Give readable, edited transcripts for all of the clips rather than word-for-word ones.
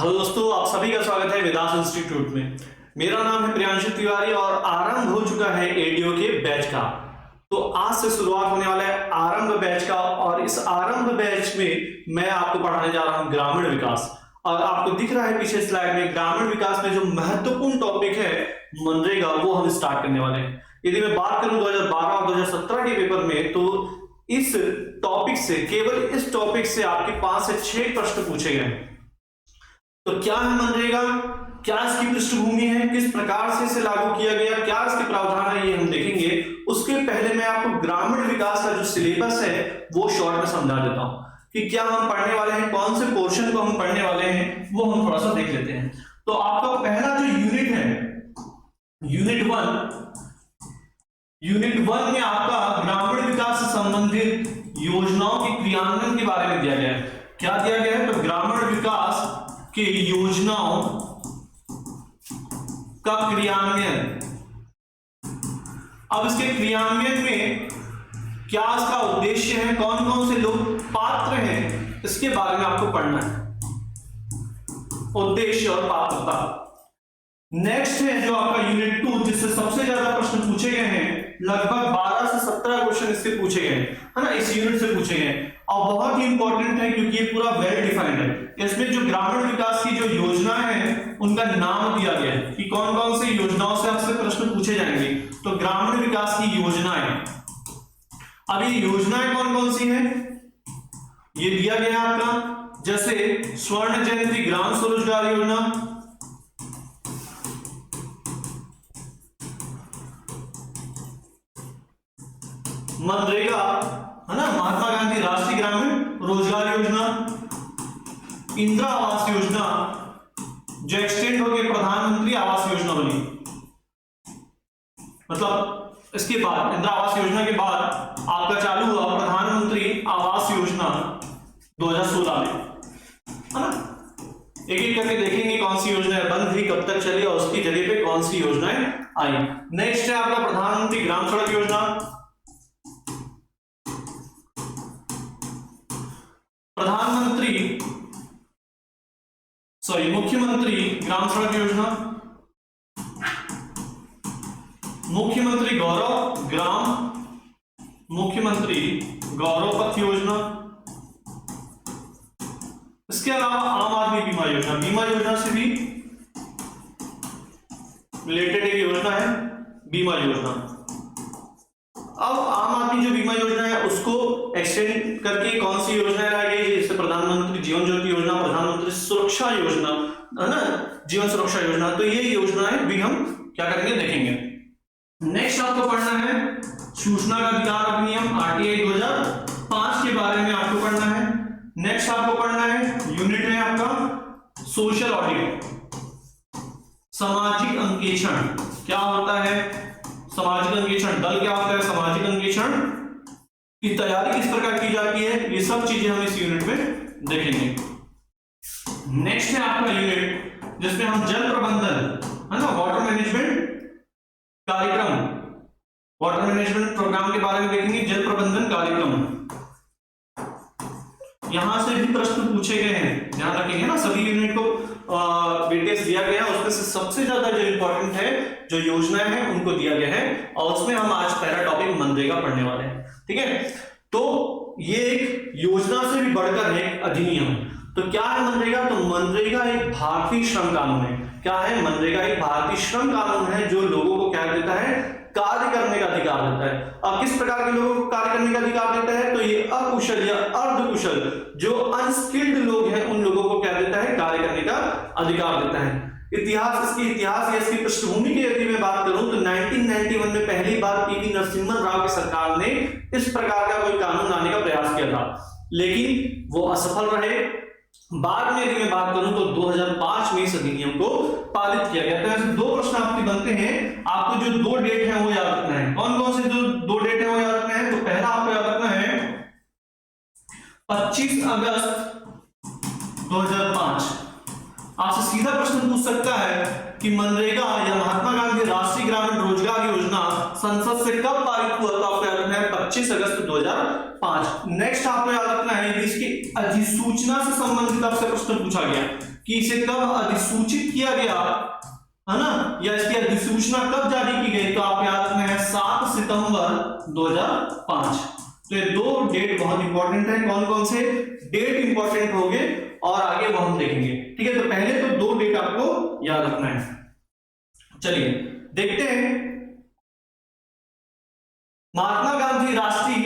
Hello दोस्तों, आप सभी का स्वागत है वेदांत इंस्टीट्यूट में। मेरा नाम है प्रियांशु तिवारी और आरंभ हो चुका है एडीओ के बैच का। तो आज से शुरुआत होने वाला है आरंभ बैच का और इस आरंभ बैच में मैं आपको पढ़ाने जा रहा हूं ग्रामीण विकास। और आपको दिख रहा है पीछे स्लाइड में ग्रामीण विकास में जो महत्वपूर्ण टॉपिक है मनरेगा, वो हम स्टार्ट करने वाले हैं। यदि मैं बात करूं 2012 और 2017 के पेपर में, तो इस टॉपिक से, केवल इस टॉपिक से आपके 5 से 6 प्रश्न पूछे गए। तो क्या है मनरेगा, क्या इसकी पृष्ठभूमि है, किस प्रकार से इसे लागू किया गया, क्या इसके प्रावधान है, ये हम देखेंगे। उसके पहले मैं आपको ग्रामीण विकास का जो सिलेबस है वो शॉर्ट में समझा देता हूं कि क्या हम पढ़ने वाले हैं, कौन से पोर्शन को हम पढ़ने वाले हैं, वो हम थोड़ा सा देख लेते हैं। तो आपका पहला जो यूनिट है, यूनिट वन में आपका ग्रामीण विकास से संबंधित योजनाओं के क्रियान्वयन के बारे में दिया गया है। क्या दिया गया है? तो ग्रामीण विकास के योजनाओं का क्रियान्वयन। अब इसके क्रियान्वयन में क्या इसका उद्देश्य है, कौन कौन से लोग पात्र हैं, इसके बारे में आपको पढ़ना है। उद्देश्य और पात्रता। नेक्स्ट है जो आपका यूनिट 2, जिससे सबसे ज्यादा प्रश्न पूछे गए हैं। लगभग 12 से 17 क्वेश्चन इससे पूछे गए है ना, इस यूनिट से पूछे गए और बहुत ही इंपॉर्टेंट है क्योंकि ये पूरा वेल डिफाइंड है। इसमें जो ग्रामीण विकास की जो योजना है उनका नाम दिया गया है कि कौन कौन सी योजनाओं से आपसे प्रश्न पूछे जाएंगे। तो ग्रामीण विकास की योजनाएं, अब ये योजनाएं कौन कौन सी है ये दिया गया है आपका, जैसे स्वर्ण जयंती ग्राम स्वरोजगार योजना, मनरेगा है ना, महात्मा गांधी राष्ट्रीय ग्रामीण रोजगार योजना, इंदिरा आवास योजना जो एक्सटेंड हो गई प्रधानमंत्री आवास योजना बनी। मतलब इसके बाद इंदिरा आवास योजना के बाद आपका चालू हुआ प्रधानमंत्री आवास योजना 2016 में, है ना। एक एक करके देखेंगे कौन सी योजना बंद हुई, कब तक चली और उसकी जगह पे कौन सी योजनाएं आई। नेक्स्ट है आपका प्रधानमंत्री ग्राम सड़क योजना, मुख्यमंत्री ग्राम सड़क योजना, मुख्यमंत्री गौरव पथ योजना। इसके अलावा आम आदमी बीमा योजना से भी रिलेटेड एक योजना है बीमा योजना। अब आम आदमी जो बीमा योजना है उसको एक्सटेंड करके कौन सी योजना लाई गई, जैसे प्रधानमंत्री जीवन ज्योति योजना, प्रधानमंत्री सुरक्षा योजना, है ना, जीवन सुरक्षा योजना। तो ये योजनाएं भी हम क्या करेंगे, देखेंगे। नेक्स्ट आपको पढ़ना है सूचना का अधिकार अधिनियम आरटीआई 2005 के बारे में आपको पढ़ना है। नेक्स्ट आपको पढ़ना है यूनिट है आपका सोशल ऑडिट, सामाजिक अंकेक्षण। क्या होता है सामाजिक अंकेक्षण, दल क्या होता है सामाजिक अंकेक्षण की तैयारी किस प्रकार की जाती है, ये सब चीजें हम इस यूनिट में देखेंगे। नेक्स्ट है आपका यूनिट जिसमें हम जल प्रबंधन, है ना, वाटर मैनेजमेंट कार्यक्रम, वाटर मैनेजमेंट प्रोग्राम के बारे में देखेंगे। जल प्रबंधन कार्यक्रम, यहां से भी प्रश्न पूछे गए हैं, ध्यान रखेंगे ना। सभी यूनिट को वेटेज दिया गया है, उसमें से सबसे ज्यादा जो इंपॉर्टेंट है जो योजनाएं हैं उनको दिया गया है और उसमें हम आज पहला टॉपिक मनरेगा पढ़ने वाले हैं। ठीक है, तो ये एक योजना से भी बढ़कर है अधिनियम। तो क्या है मनरेगा? तो मनरेगा एक भारतीय श्रम कानून है। क्या है मनरेगा? एक भारतीय श्रम कानून है जो लोगों को क्या देता है, कार्य करने का अधिकार देता है। अब किस प्रकार के लोगों को कार्य करने का अधिकार देता है? तो ये अकुशल या अर्धकुशल जो अनस्किल्ड लोग हैं उन लोगों को क्या देता है, कार्य करने का अधिकार देता है। इतिहास या इसकी पृष्ठभूमि की यदि मैं बात करूं तो 1991 में पहली बार पीवी नरसिम्हा राव की सरकार ने इस प्रकार का कोई कानून लाने का प्रयास किया था, लेकिन वो असफल रहे। बाद में यदि मैं बात करूं तो 2005 में इस अधिनियम को पारित किया गया। तो ऐसे दो प्रश्न आपके बनते हैं, आपको जो दो डेट है वो याद रखना है। कौन कौन से जो दो डेट है वो याद रखना है? तो पहला आपको याद रखना है 25 अगस्त 2005। आपसे सीधा प्रश्न पूछ सकता है कि मनरेगा या महात्मा गांधी राष्ट्रीय ग्रामीण रोजगार योजना संसद से कब पारित हुआ, तो आपको याद रखना है 25 अगस्त 2005। नेक्स्ट आपको याद रखना है इसकी अधिसूचना से संबंधित आपसे प्रश्न पूछा गया कि इसे कब अधिसूचित किया गया, है ना, या इसकी अधिसूचना कब जारी की गई, तो आप याद रखना है 7 सितंबर 2005। तो ये दो डेट बहुत इंपॉर्टेंट है। कौन कौन से डेट इंपॉर्टेंट होंगे और आगे वो हम देखेंगे, ठीक है। तो पहले तो दो डेट आपको याद रखना है। चलिए देखते हैं, महात्मा गांधी राष्ट्रीय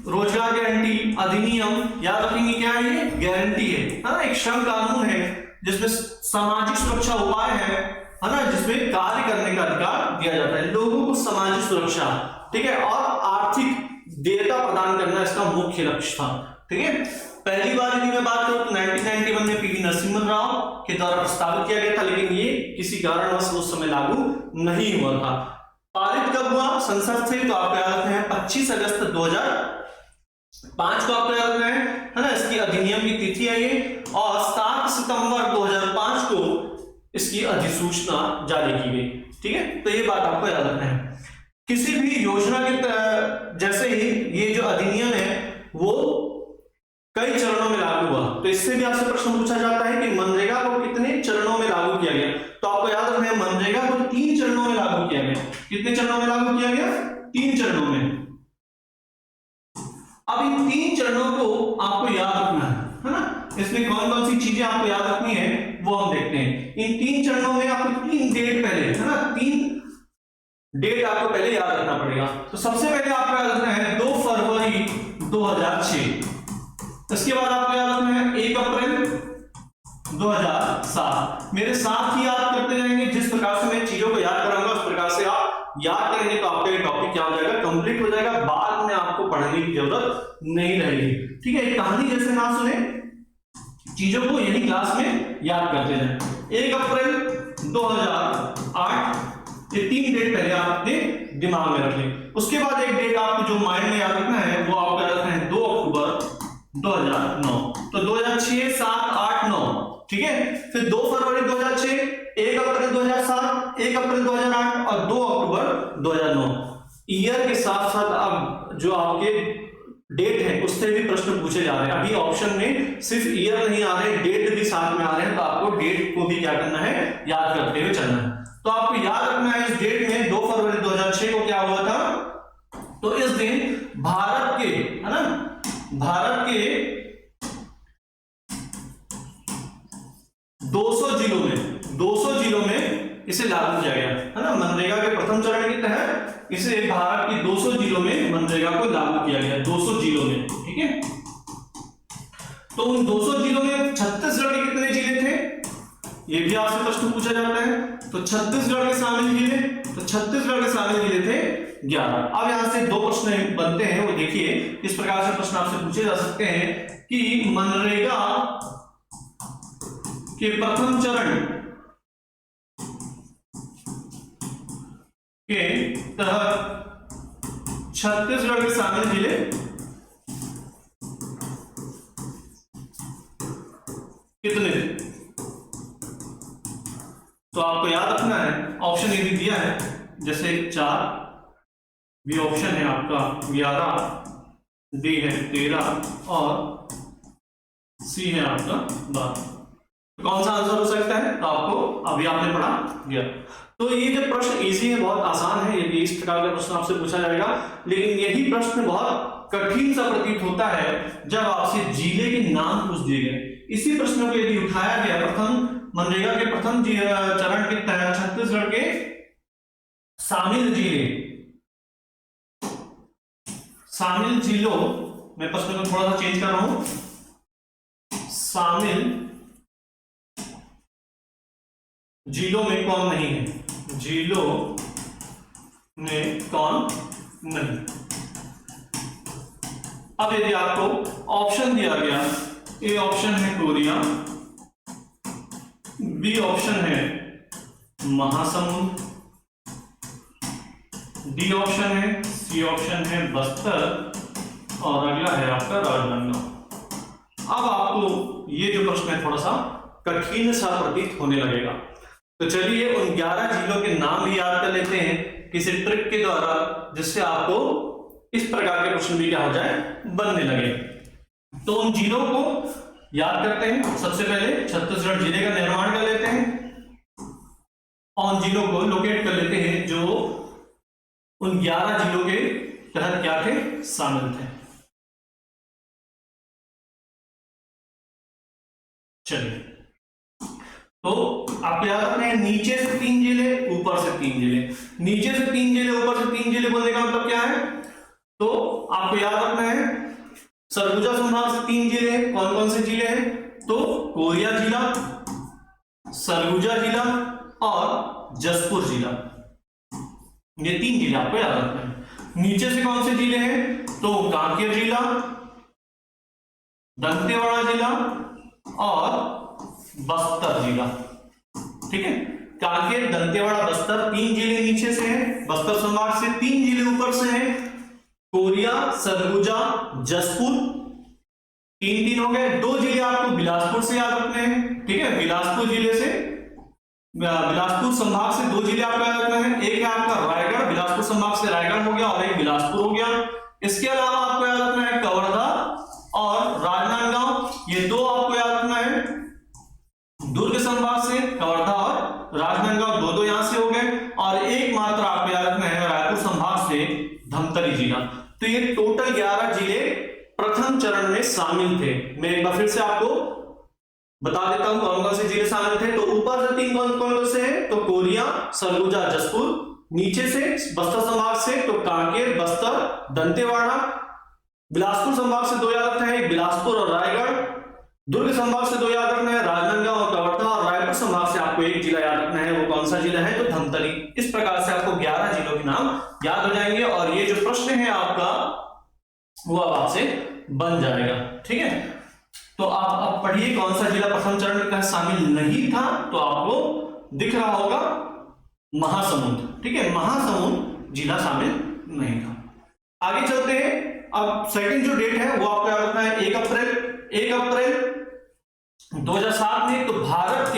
रोजगार गारंटी अधिनियम, याद रखेंगे क्या है ये, गारंटी है ना, एक श्रम कानून है जिसमें सामाजिक सुरक्षा उपाय है ना, जिसमें कार्य करने का अधिकार दिया जाता है लोगों को, सामाजिक सुरक्षा, ठीक है, और आर्थिक देयता प्रदान करना इसका मुख्य लक्ष्य था, ठीक है। पहली बार यदि मैं बात करूं तो 1991 में पीवी नरसिम्हा राव के द्वारा प्रस्तावित किया गया था, लेकिन ये किसी कारणवश उस समय लागू नहीं हुआ था। पारित कब हुआ संसद से, तो आपको याद रखना है 25 अगस्त 2005 को आपको याद रखना है ना, इसकी अधिनियम की तिथि है ये, और 7 सितंबर 2005 को इसकी अधिसूचना जारी की गई, ठीक है। तो ये बात आपको याद रखना है। किसी भी योजना के जैसे ही ये जो अधिनियम है वो कई चरणों में लागू हुआ, तो इससे भी आपसे प्रश्न पूछा जाता है कि मनरेगा को कितने चरणों में लागू किया गया, तो आपको याद रखना है मनरेगा को 3 चरणों में लागू किया गया। कितने चरणों में लागू किया गया, 3 चरणों में। अब इन 3 चरणों को आपको याद रखना है ना, इसमें कौन कौन सी चीजें आपको याद रखनी है वो हम देखते हैं। इन 3 चरणों में आपको 3 डेट पहले, है ना, 3 डेट आपको पहले याद रखना पड़ेगा। तो सबसे पहले आपको याद रखना है 2 फरवरी 2006, इसके बाद आपको याद रखना है 1 अप्रैल 2007। मेरे साथ ही याद करते जाएंगे, जिस प्रकार से मैं चीजों को याद कराऊंगा उस प्रकार से आप याद करेंगे तो आपका ये टॉपिक क्या हो जाएगा, कंप्लीट हो जाएगा, बाद में आपको पढ़ने की जरूरत नहीं रहेगी, ठीक है। कहानी जैसे ना सुने, चीजों को यही क्लास में याद करते जाए। 1 अप्रैल 2008, ये 3 डेट पहले आप अपने दिमाग में रख लें। उसके बाद एक डेट आपको जो माइंड में याद रखना है वो आपको याद रखना है 2 अक्टूबर 2009। तो 2006, 7, 8, 9, ठीक है। फिर 2 फरवरी 2006, 1 अप्रैल 2007, 1 अप्रैल 2008 और 2 अक्टूबर 2009। ईयर के साथ साथ अब जो आपके डेट है उससे भी प्रश्न पूछे जा रहे हैं। अभी ऑप्शन में सिर्फ ईयर नहीं आ रहे, डेट भी साथ में आ रहे हैं, तो आपको डेट को भी क्या करना है, याद करते हुए चलना है। तो आपको याद रखना है इस डेट में 2 फरवरी 2006 को क्या हुआ था, तो इस दिन भारत के, है ना, भारत के 200 जिलों में इसे लागू किया गया, है ना। मनरेगा के प्रथम चरण के तहत इसे भारत के 200 जिलों में मनरेगा को लागू किया गया, 200 जिलों में, ठीक है। तो उन 200 जिलों में छत्तीसगढ़ के कितने जिले थे, ये भी आपसे प्रश्न पूछा जाता है। तो छत्तीसगढ़ के शामिल जिले, तो छत्तीसगढ़ के शामिल जिले थे 11। अब यहां से 2 प्रश्न बनते हैं, वो देखिए इस प्रकार से प्रश्न आपसे पूछे जा सकते हैं कि मनरेगा के प्रथम चरण के तहत छत्तीसगढ़ के शामिल जिले कितने थे, तो आपको याद रखना है ऑप्शन यदि दिया है जैसे 4, बी ऑप्शन है आपका 11, डी है 13 और सी है आपका 12। कौन सा आंसर हो सकता है, तो आपको अभी आपने पढ़ा दिया। तो ये जो प्रश्न इजी है, बहुत आसान है, यदि इस प्रकार का प्रश्न आपसे पूछा जाएगा, लेकिन यही प्रश्न बहुत कठिन सा प्रतीत होता है जब आपसे जिले के नाम पूछ दिए गए। इसी प्रश्न को यदि उठाया गया प्रथम मनरेगा के प्रथम चरण के तहत छत्तीसगढ़ के शामिल जिलों मैं प्रश्न को थोड़ा सा चेंज कर रहा हूं, शामिल जिलों में कौन नहीं है, जिलों में कौन नहीं। अब यदि आपको ऑप्शन दिया गया, ए ऑप्शन है कोरिया, बी ऑप्शन है महासमुंद, डी ऑप्शन है, सी ऑप्शन है बस्तर और अगला है आपका राजनांदगांव। अब आपको ये जो प्रश्न है थोड़ा सा कठिन सा प्रतीत होने लगेगा। तो चलिए उन 11 जिलों के नाम भी याद कर लेते हैं किसी ट्रिक के द्वारा, जिससे आपको इस प्रकार के क्वेश्चन भी क्या हो जाए, बनने लगे। तो उन जिलों को याद करते हैं। सबसे पहले छत्तीसगढ़ जिले का निर्माण कर लेते हैं और उन जिलों को लोकेट कर लेते हैं जो उन 11 जिलों के तहत क्या थे, शामिल थे। चलिए, तो आप याद रखना है, नीचे से 3 जिले, ऊपर से 3 जिले। नीचे से 3 जिले, ऊपर से 3 जिले बोलने का मतलब क्या है, तो आपको याद रखना है सरगुजा संभाग से 3 जिले। कौन कौन से जिले हैं, तो कोरिया जिला, सरगुजा जिला और जसपुर जिला, ये 3 जिले आपको याद रखना है। नीचे से कौन से जिले हैं, तो कांकेर जिला, दंतेवाड़ा जिला और बस्तर जिला। ठीक है, कांकेर, दंतेवाड़ा, बस्तर 3 जिले नीचे से हैं, बस्तर संभाग से 3 जिले ऊपर से हैं, कोरिया, सरगुजा, जसपुर, 3 हो गए। 2 जिले आपको बिलासपुर से याद रखने हैं। ठीक है, बिलासपुर जिले से, बिलासपुर संभाग से 2 जिले आपको याद रखना है। एक है आपका रायगढ़, बिलासपुर संभाग से रायगढ़ हो गया और एक बिलासपुर हो गया। इसके अलावा आपको याद रखना है कवर्धा और राजनांदगांव, ये 2 आपको याद रखना है। दुर्ग संभाग से कवर्धा और राजनांदगांव 2 यहां से हो गए और एक मात्र आपको याद रखना है रायपुर संभाग से धमतरी जिला। तो ये टोटल 11 जिले प्रथम चरण में शामिल थे। मैं एक बार फिर से आपको बता देता हूं कौन कौन से जिले शामिल थे। तो ऊपर से 3 कौन कौन से हैं, तो कोरिया, सरगुजा, जसपुर। नीचे से बस्तर संभाग से तो कांकेर, बस्तर, दंतेवाड़ा। बिलासपुर संभाग से 2 याद रखना है, बिलासपुर और रायगढ़। दुर्ग संभाग से 2 याद रखना है, राजनांदगांव और कवर्धा। और रायपुर संभाग से आपको एक जिला याद रखना है, वो कौन सा जिला है, तो धमतरी। इस प्रकार से आपको 11 जिलों के नाम याद हो जाएंगे और ये जो प्रश्न है आपका वो अब आपसे बन जाएगा। ठीक है, तो आप अब पढ़िए कौन सा जिला प्रथम चरण में शामिल नहीं था, तो आपको दिख रहा होगा महासमुंद। ठीक है, महासमुंद जिला शामिल नहीं था। आगे चलते हैं। अब सेकंड जो डेट है वो आपको याद रखना है 1 अप्रैल 2007 में। तो भारत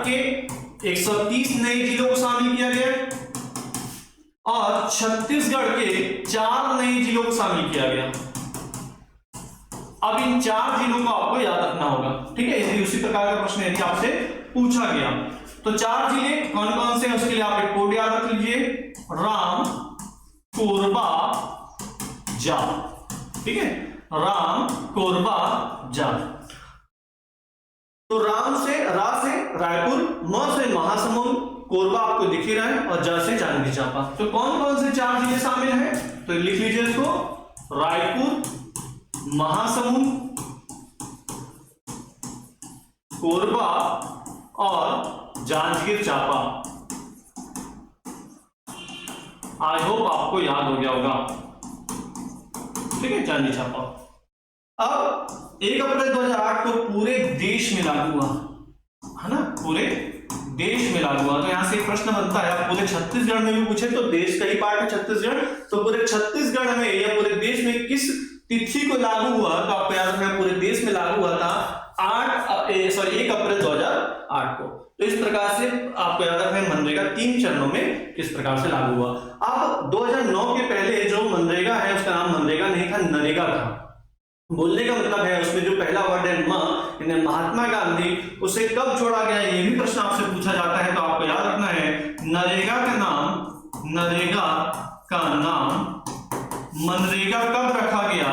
के 130 नए जिलों को शामिल किया गया और छत्तीसगढ़ के 4 नए जिलों को शामिल किया गया। अब इन 4 जिलों को आपको याद रखना होगा। ठीक है, यदि उसी प्रकार का प्रश्न यदि आपसे पूछा गया तो 4 जिले कौन कौन से हैं उसके लिए आप एक कोड याद रख लीजिए, राम, कोरबा, जाट। ठीक है, राम, कोरबा, जाट। तो राम से रायपुर, म से महासमुंद, कोरबा आपको दिख ही रहा है और ज से जांजगीर चांपा। तो कौन कौन से 4 जिले शामिल हैं, तो लिख लीजिए इसको, रायपुर, महासमुंद, कोरबा और जांजगीर चांपा। आई होप आपको याद हो गया होगा। ठीक है, जांजगीर चांपा। अब 1 अप्रैल 2008 को पूरे देश में लागू हुआ, है ना, पूरे देश में लागू हुआ। तो यहां से एक प्रश्न बनता है, पूरे छत्तीसगढ़ में भी पूछे तो देश का ही पार्ट है छत्तीसगढ़, तो पूरे छत्तीसगढ़ में या पूरे देश में किस तिथि को लागू हुआ, तो आपको याद रखना है पूरे देश में लागू हुआ था 1 अप्रैल 2008 को। तो इस प्रकार से आपको याद रखना है मनरेगा 3 चरणों में किस प्रकार से लागू हुआ। अब 2009 के पहले जो मनरेगा है उसका नाम मनरेगा नहीं था, नरेगा था। बोलने का मतलब है उसमें जो पहला वर्ड है महात्मा गांधी, उसे कब जोड़ा गया, ये भी प्रश्न आपसे पूछा जाता है। तो आपको याद रखना है नरेगा का नाम मनरेगा कब रखा गया,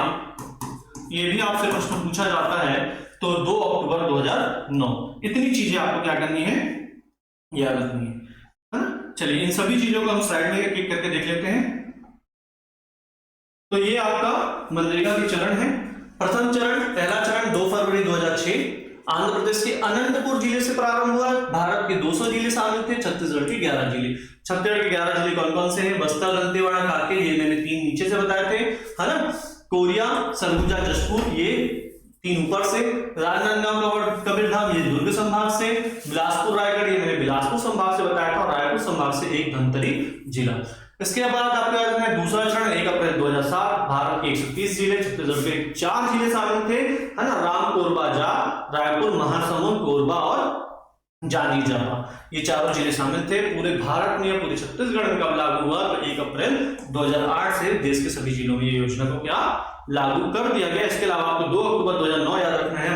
ये भी आपसे प्रश्न पूछा जाता है। तो 2 अक्टूबर 2009। इतनी चीजें आपको क्या करनी है, याद रखनी है ना। चलिए इन सभी चीजों को हम स्लाइड में क्लिक करके देख लेते हैं। तो ये आपका मनरेगा के चरण है। प्रथम चरण, पहला चरण 2 फरवरी 2006 आंध्र प्रदेश के अनंतपुर जिले से प्रारंभ हुआ। भारत के 200 जिले शामिल थे, छत्तीसगढ़ के 11 जिले। छत्तीसगढ़ के 11 जिले कौन कौन से हैं, बस्तर, दंतेवाड़ा, कांकेर, ये मैंने 3 नीचे से बताए थे, है ना। कोरिया, सरगुजा, जसपुर, ये 3 ऊपर से। राजनांदगांव, कबीरधाम, ये दुर्ग संभाग से। बिलासपुर, रायगढ़, ये मैंने बिलासपुर संभाग से बताया था और रायपुर संभाग से एक धमतरी जिला। इसके बाद आपको याद रखना है दूसरा चरण 1 अप्रैल 2007, भारत के 130 जिले, छत्तीसगढ़ के 4 जिले शामिल थे, है ना, राम, कोरबा, जा, रायपुर, महासमुंद, कोरबा और जांजगीर चांपा, ये चारों जिले शामिल थे। पूरे भारत में या पूरे छत्तीसगढ़ में कब लागू हुआ? तो 1 अप्रैल 2008 से देश के सभी जिलों में ये योजना को क्या लागू कर दिया गया। इसके अलावा आपको 2 अक्टूबर 2009 याद रखना है,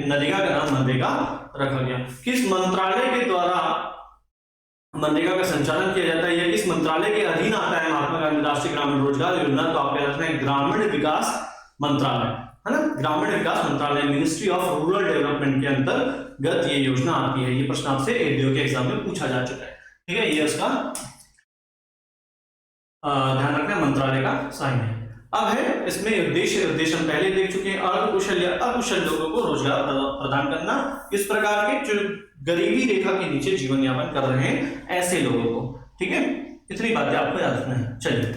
नरेगा का नाम मनरेगा रखा गया। किस मंत्रालय के द्वारा मनरेगा का संचालन किया जाता है या किस मंत्रालय के अधीन आता है महात्मा गांधी राष्ट्रीय ग्रामीण रोजगार योजना? तो आप याद रखना है ग्रामीण विकास मंत्रालय, है ना, ग्रामीण विकास मंत्रालय, मिनिस्ट्री ऑफ रूरल डेवलपमेंट के अंतर्गत ये योजना आती है। ये प्रश्न आपसे एडीओ के एग्जाम में पूछा जा चुका है, ठीक है, ये उसका ध्यान रखना मंत्रालय का साइन है। अब है इसमें उद्देश्य हम पहले देख चुके हैं, अर्धकुशल या अकुशल लोगों को रोजगार प्रदान करना, इस प्रकार के जो गरीबी रेखा के नीचे जीवन यापन कर रहे हैं ऐसे लोगों को, ठीक है, इतनी बातें आपको याद रखना है। चलिए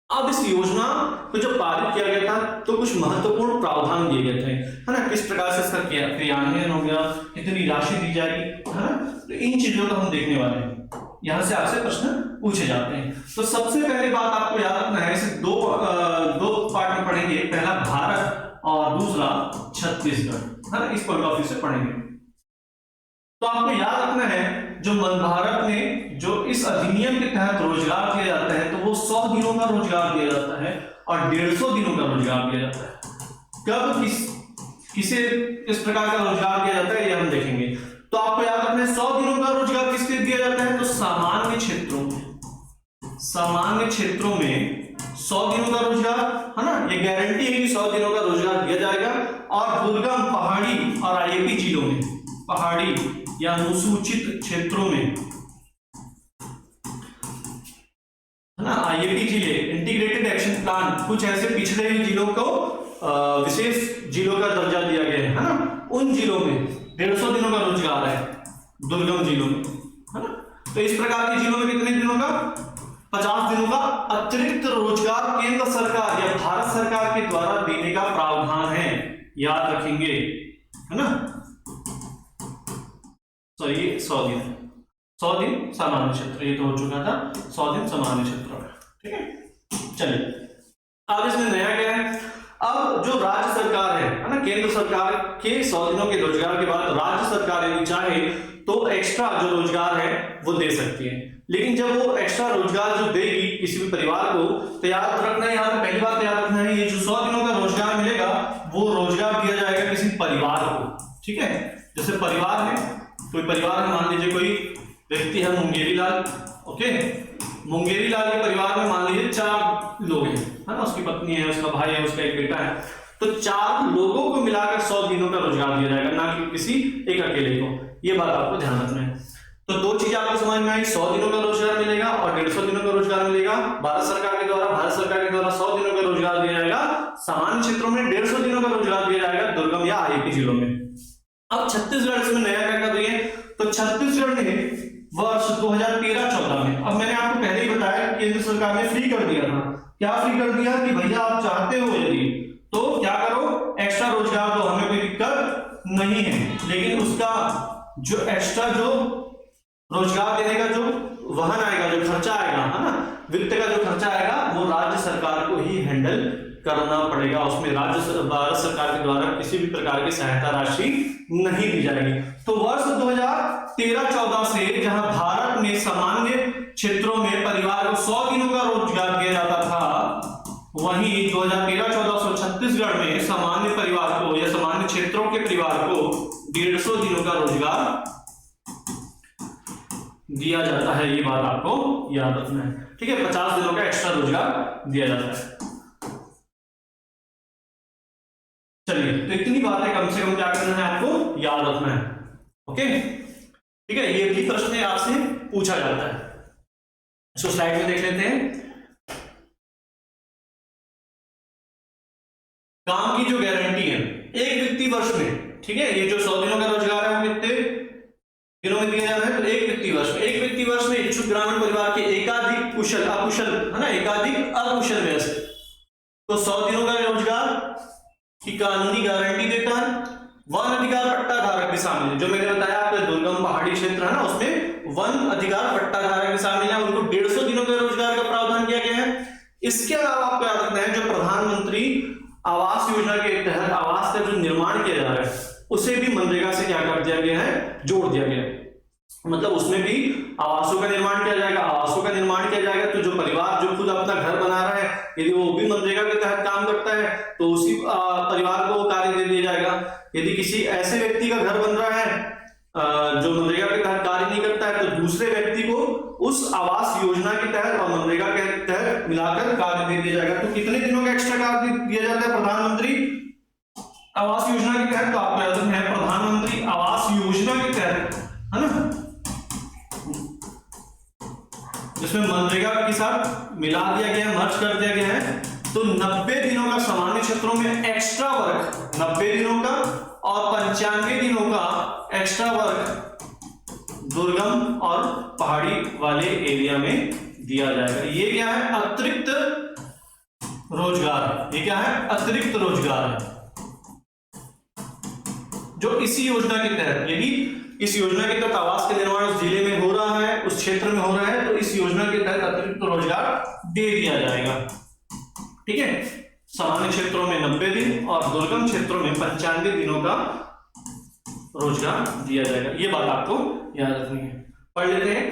अब इस योजना को जब पारित किया गया था तो कुछ महत्वपूर्ण प्रावधान दिए गए थे, है ना, किस प्रकार से इसका क्रियान्वयन हो गया, कितनी राशि दी जाएगी, है ना, तो इन चीजों को हम देखने वाले हैं। यहां से आपसे प्रश्न पूछे जाते हैं। तो सबसे पहले बात आपको याद रखना है, इसे दो पार्ट में पढ़ेंगे, पहला भारत और दूसरा छत्तीसगढ़, है ना, इस पॉइंट ऑफ व्यू से पढ़ेंगे। तो आपको याद रखना है जो भारत में जो इस अधिनियम के तहत रोजगार दिया जाता है तो वो 100 दिनों का रोजगार दिया जाता है और 150 दिनों का रोजगार दिया जाता है। कब किसे किस प्रकार का रोजगार दिया जाता है ये हम देखेंगे। तो आपको याद रखना है 100 दिनों का रोजगार किसके दिया जाता है? तो सामान्य क्षेत्रों में 100 दिनों का रोजगार, है ना, ये गारंटी है कि 100 दिनों का रोजगार दिया जाएगा। और दुर्गम, पहाड़ी और आईएपी जिलों में, पहाड़ी या अनुसूचित क्षेत्रों में, है ना, आईएपी जिले, इंटीग्रेटेड एक्शन प्लान, कुछ ऐसे पिछड़े हुए जिलों को विशेष जिलों का दर्जा दिया गया है ना, उन जिलों में 150 दिनों का रोजगार है, दुर्गम जिलों में, है ना। तो इस प्रकार के जिलों में कितने दिनों का? 50 दिनों का अतिरिक्त रोजगार केंद्र सरकार या भारत सरकार के द्वारा देने का प्रावधान है, याद रखेंगे, है ना। तो ये 100 दिन सामान्य क्षेत्र, ये तो हो चुका था, 100 दिन सामान्य क्षेत्र, ठीक है। चलिए अब इसमें नया क्या है? अब जो राज्य सरकार है ना, केंद्र सरकार के 100 दिनों के रोजगार के बाद राज्य सरकार यदि चाहे तो एक्स्ट्रा जो रोजगार है वो दे सकती है। लेकिन जब वो एक्स्ट्रा रोजगार जो देगी किसी भी परिवार को, तो याद रखना है, यहाँ पे पहली बात याद रखना है, ये जो 100 दिनों का रोजगार मिलेगा वो रोजगार दिया जाएगा किसी परिवार को, ठीक है। जैसे परिवार है, कोई परिवार है, मान लीजिए कोई व्यक्ति है मुंगेरी लाल, ओके, मुंगेरी लाल के परिवार में मान लीजिए 4 लोग हैं, है ना, उसकी पत्नी है, उसका भाई है, उसका एक बेटा है, तो 4 लोगों को मिलाकर 100 दिनों का रोजगार दिया जाएगा, ना कि किसी एक अकेले को। ये बात आपको ध्यान रखना है। तो दो चीजें आपको समझ में आई, 100 दिनों का रोजगार मिलेगा और 150 दिनों का रोजगार मिलेगा। भारत सरकार के द्वारा 100 दिनों का रोजगार दिया जाएगा, सामान्य क्षेत्रों में 150 दिनों का रोजगार दिया जाएगा, दुर्गम या आईपी जिलों में। अब छत्तीसगढ़ इसमें नया क्या कर रही है? तो छत्तीसगढ़ ने वर्ष 2013-14 में, अब मैंने आपको पहले ही बताया केंद्र सरकार ने फ्री कर दिया था। क्या फ्री कर दिया कि भैया आप चाहते हो यदि तो क्या करो, एक्स्ट्रा रोजगार दो, हमें कोई दिक्कत नहीं है, लेकिन उसका जो एक्स्ट्रा जो रोजगार देने का जो वहन आएगा, जो खर्चा आएगा, है ना, वित्त का जो खर्चा आएगा वो राज्य सरकार को ही हैंडल करना पड़ेगा। उसमें भारत सरकार के द्वारा किसी भी प्रकार की सहायता राशि नहीं दी जाएगी। तो वर्ष 2013-14 से जहां भारत में सामान्य क्षेत्रों में परिवार को 100 दिनों का रोजगार दिया जाता था, वहीं 2013-14 से छत्तीसगढ़ में सामान्य परिवार को या सामान्य क्षेत्रों के परिवार को 150 दिनों का रोजगार दिया जाता है। ये बात आपको याद रखना है, ठीक है। 50 दिनों का एक्स्ट्रा रोजगार दिया जाता है। चलिए, तो इतनी बातें कम से कम क्या करना है, आपको याद रखना है, ओके, ठीक है। ये भी प्रश्न आपसे पूछा जाता है। इसको स्लाइड में देख लेते हैं। काम की जो गारंटी है एक वित्तीय वर्ष में, ठीक है, ये जो 100 दिनों का रोजगार है वो कितने दिनों में दिया जा रहा है? तो एक वित्तीय वर्ष में इच्छुक ग्रामीण परिवार के एकाधिक कुशल अकुशल, है ना, एकाधिक अकुशल वयस्क तो 100 दिनों का रोजगार की कानूनी गारंटी देता है। वन अधिकार पट्टा धारक शामिल है। जो मैंने बताया आपके दुर्गम पहाड़ी क्षेत्र है ना, उसमें वन अधिकार पट्टा धारक शामिल है, उनको 150 दिनों के रोजगार का प्रावधान किया गया है। इसके अलावा आपको याद रखना है जो प्रधानमंत्री आवास योजना के तहत आवास का जो निर्माण किया जा रहा है उसे भी मनरेगा से क्या कर दिया गया है, जोड़ दिया गया है। मतलब उसमें भी आवासों का निर्माण किया जाएगा। आवासों का निर्माण किया जाएगा तो जो परिवार जो खुद अपना घर बना रहा है, यदि वो भी मनरेगा के तहत काम करता है तो उसी परिवार को कार्य दे दिया जाएगा। यदि किसी ऐसे व्यक्ति का घर बन रहा है जो मनरेगा के तहत कार्य नहीं करता है तो दूसरे व्यक्ति को उस आवास योजना के तहत और मनरेगा के तहत मिलाकर कार्य दे दिया जाएगा। तो कितने दिनों का एक्स्ट्रा कार्य दिया जाता है प्रधानमंत्री आवास योजना के तहत? तो आपको याद रखना है प्रधानमंत्री आवास योजना के तहत, है ना, जिसमें मनरेगा के साथ मिला दिया गया है, मर्ज कर दिया गया है। तो 90 दिनों का सामान्य क्षेत्रों में एक्स्ट्रा वर्क 90 दिनों का और 95 दिनों का एक्स्ट्रा वर्क दुर्गम और पहाड़ी वाले एरिया में दिया जाएगा। ये क्या है? अतिरिक्त रोजगार। ये क्या है? अतिरिक्त रोजगार है जो इसी योजना के तहत, यदि इस योजना के तहत आवास का निर्माण उस जिले में हो रहा है, उस क्षेत्र में हो रहा है, तो इस योजना के तहत अतिरिक्त रोजगार दे दिया जाएगा। ठीक है, सामान्य क्षेत्रों में 90 दिन और दुर्गम क्षेत्रों में 95 दिनों का रोजगार दिया जाएगा। ये बात आपको याद रखनी है। पढ़ लेते हैं।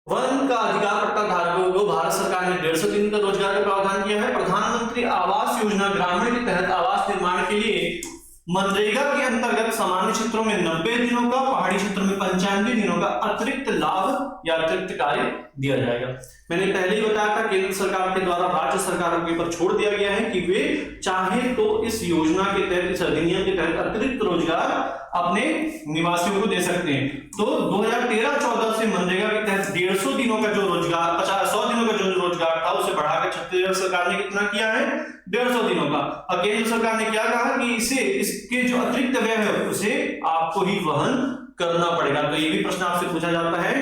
वन का अधिकार पट्टा धारकों को भारत सरकार ने 150 दिन का रोजगार का प्रावधान किया है। प्रधानमंत्री आवास योजना ग्रामीण के तहत आवास निर्माण के लिए मनरेगा के अंतर्गत सामान्य क्षेत्रों में 90 दिनों का, पहाड़ी क्षेत्रों में 95 दिनों का अतिरिक्त लाभ या अतिरिक्त कार्य दिया जाएगा। मैंने पहले ही बताया था केंद्र सरकार के द्वारा राज्य सरकारों के ऊपर छोड़ दिया गया है कि वे चाहे तो इस योजना के तहत, इस अधिनियम के तहत अतिरिक्त रोजगार अपने निवासियों को दे सकते हैं। तो 2013-14 से मनरेगा के तहत 150 दिनों का जो रोजगार, 100 दिनों का जो रोजगार था उसे बढ़ाकर छत्तीसगढ़ सरकार ने कितना किया है? 150 दिनों का। और केंद्र सरकार ने क्या कहा कि इसके जो अतिरिक्त व्यय है उसे आपको ही वहन करना पड़ेगा। तो ये भी प्रश्न आपसे पूछा जाता है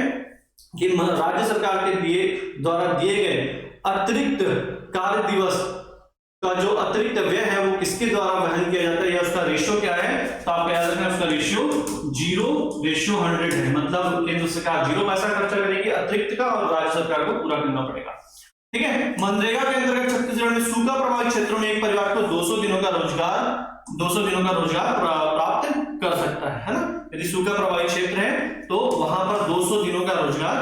कि राज्य सरकार के द्वारा दिए गए अतिरिक्त कार्य दिवस का जो अतिरिक्त व्यय है वो किसके द्वारा वहन किया जाता है या उसका रेशियो क्या है? तो आपको याद रखना है उसका रेशियो 0:100 है। मतलब केंद्र सरकार 0 पैसा खर्चा करेगी अतिरिक्त का और राज्य सरकार को पूरा करना पड़ेगा। ठीक है, मनरेगा के अंतर्गत छत्तीसगढ़ में सूखा प्रभावित क्षेत्रों में एक परिवार को 200 दिनों का रोजगार प्राप्त कर सकता है ना। यदि सूखा प्रभावित क्षेत्र है तो वहां पर 200 दिनों का रोजगार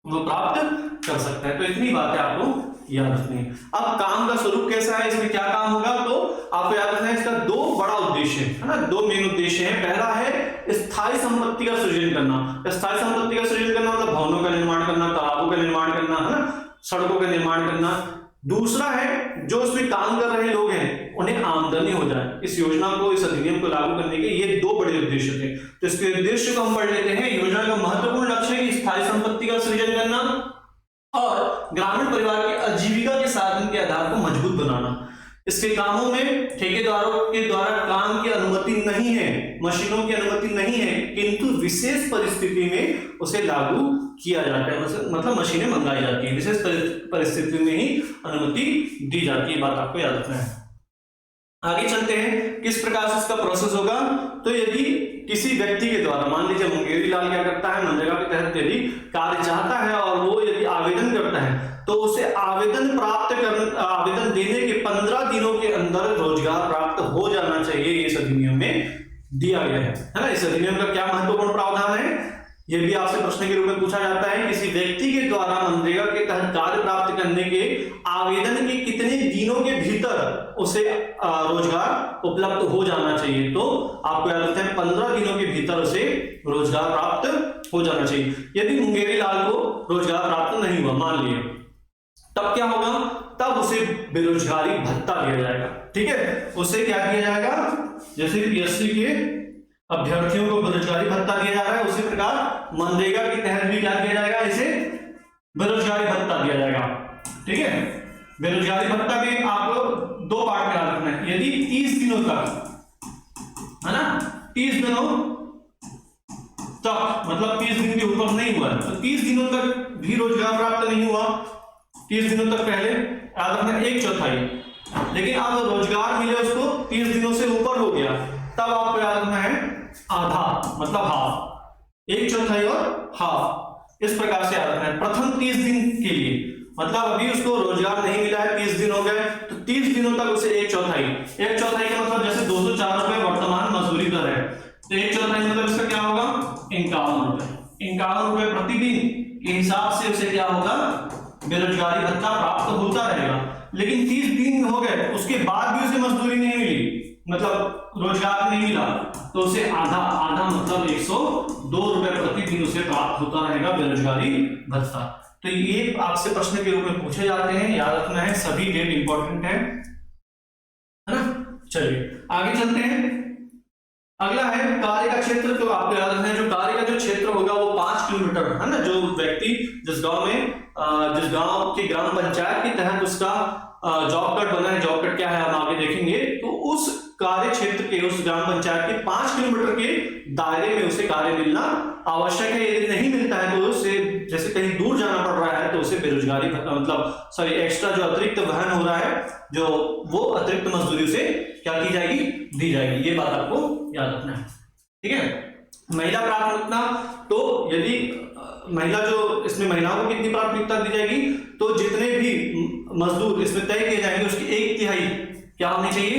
वो प्राप्त कर सकता है। तो इतनी बातें आपको याद रखनी है। अब काम का स्वरूप कैसा है, इसमें क्या काम होगा, तो आपको याद रखना है इसका 2 बड़ा उद्देश्य है ना, 2 मेन उद्देश्य है। पहला है स्थायी संपत्ति का सृजन करना। स्थायी संपत्ति का सृजन करना मतलब भवनों का निर्माण करना, तालाबों का निर्माण करना, है ना, सड़कों का निर्माण करना। दूसरा है जो इसमें काम कर रहे लोग हैं उन्हें आमदनी हो जाए। इस योजना को, इस अधिनियम को लागू करने के ये 2 बड़े उद्देश्य थे। तो इसके उद्देश्य को हम पढ़ लेते हैं। योजना का महत्वपूर्ण लक्ष्य है कि स्थायी संपत्ति का सृजन करना और ग्रामीण परिवार के आजीविका के साधन के आधार को मजबूत बनाना। इसके कामों में ठेकेदारों के द्वारा काम की अनुमति नहीं है, मशीनों की अनुमति नहीं है, किंतु विशेष परिस्थिति में उसे लागू किया जाता है। मतलब मशीनें मंगाई जाती है, विशेष परिस्थिति में ही अनुमति दी जाती है। बात आपको याद रखना है। आगे चलते हैं किस प्रकार से इसका प्रोसेस होगा। तो यदि किसी व्यक्ति के द्वारा, मान लीजिए मुंगेरी लाल क्या करता है, मनरेगा के तहत यदि कार्य चाहता है और वो यदि आवेदन करता है तो उसे आवेदन देने के 15 दिनों के अंदर रोजगार प्राप्त हो जाना चाहिए। इस अधिनियम में दिया गया है ना। इस अधिनियम का क्या महत्वपूर्ण प्रावधान है, यह भी आपसे प्रश्न के रूप में पूछा जाता है। किसी व्यक्ति के द्वारा मनरेगा के तहत कार्य प्राप्त करने के आवेदन के कितने दिनों के भीतर उसे रोजगार उपलब्ध हो जाना चाहिए। तो आपको याद रखना है 15 दिनों के भीतर उसे रोजगार प्राप्त हो जाना चाहिए। यदि मुंगेरी लाल को रोजगार प्राप्त नहीं हुआ, मान लिए, तब क्या होगा, तब उसे बेरोजगारी भत्ता दिया जाएगा। ठीक है, उसे क्या किया जाएगा, जैसे पीएससी के अभ्यर्थियों को बेरोजगारी भत्ता दिया जा रहा है उसी प्रकार मनरेगा के तहत भी क्या किया जाएगा, इसे बेरोजगारी भत्ता दिया जाएगा। ठीक है, बेरोजगारी भत्ता भी आपको 2 पार्ट में याद रखना है। यदि 30 दिनों तक, है ना, 30 दिनों तक मतलब 30 दिन के ऊपर नहीं हुआ तो 30 दिनों तक भी रोजगार प्राप्त नहीं हुआ, 30 दिनों तक पहले याद रखना 1/4, लेकिन अब रोजगार मिले उसको 30 दिनों से ऊपर हो गया तब आपको याद रखना है आधा मतलब हाफ, 1/4 और हाफ, इस प्रकार से याद रखना है। प्रथम 30 दिन के लिए, मतलब अभी उसको रोजगार नहीं मिला है, 30 दिन हो गए, तो 30 दिनों तक उसे 1/4 का मतलब जैसे 204 रुपए वर्तमान मजदूरी दर है, तो 1/4 मतलब इसका क्या होगा 51 रुपए, 51 रुपए प्रतिदिन के हिसाब से उसे क्या होगा बेरोजगारी भत्ता प्राप्त होता रहेगा। लेकिन 30 दिन हो गए उसके बाद भी उसे मजदूरी नहीं मिली, मतलब रोजगार नहीं मिला, तो उसे आधा मतलब 102 रुपए प्रतिदिन उसे प्राप्त होता रहेगा बेरोजगारी भत्ता। तो ये आपसे प्रश्न के रूप में पूछे जाते हैं, याद रखना है, सभी डेट इंपॉर्टेंट है ना। चलिए आगे चलते हैं। अगला है कार्य का क्षेत्र, तो आपको याद रखना है जो कार्य का जो क्षेत्र होगा वो 5 किलोमीटर है ना। जो व्यक्ति जिस गांव के ग्राम पंचायत के तहत उसका जॉब कार्ड बना है, जॉब कार्ड क्या है हम आगे देखेंगे, तो उस कार्य क्षेत्र के उस ग्राम पंचायत के 5 किलोमीटर के दायरे में उसे कार्य मिलना आवश्यक है। यदि नहीं मिलता है तो उसे जैसे कहीं दूर जाना पड़ रहा है तो उसे बेरोजगारी मतलब एक्स्ट्रा जो अतिरिक्त वहन हो रहा है जो वो अतिरिक्त मजदूरी उसे क्या की जाएगी, दी जाएगी। ये बात आपको याद रखना है, ठीक है। महिला प्राथमिकता, तो यदि महिला जो इसमें महिलाओं को कितनी प्राथमिकता दी जाएगी, तो जितने भी मजदूर इसमें तय किए जाएंगे उसकी 1/3 क्या होनी चाहिए,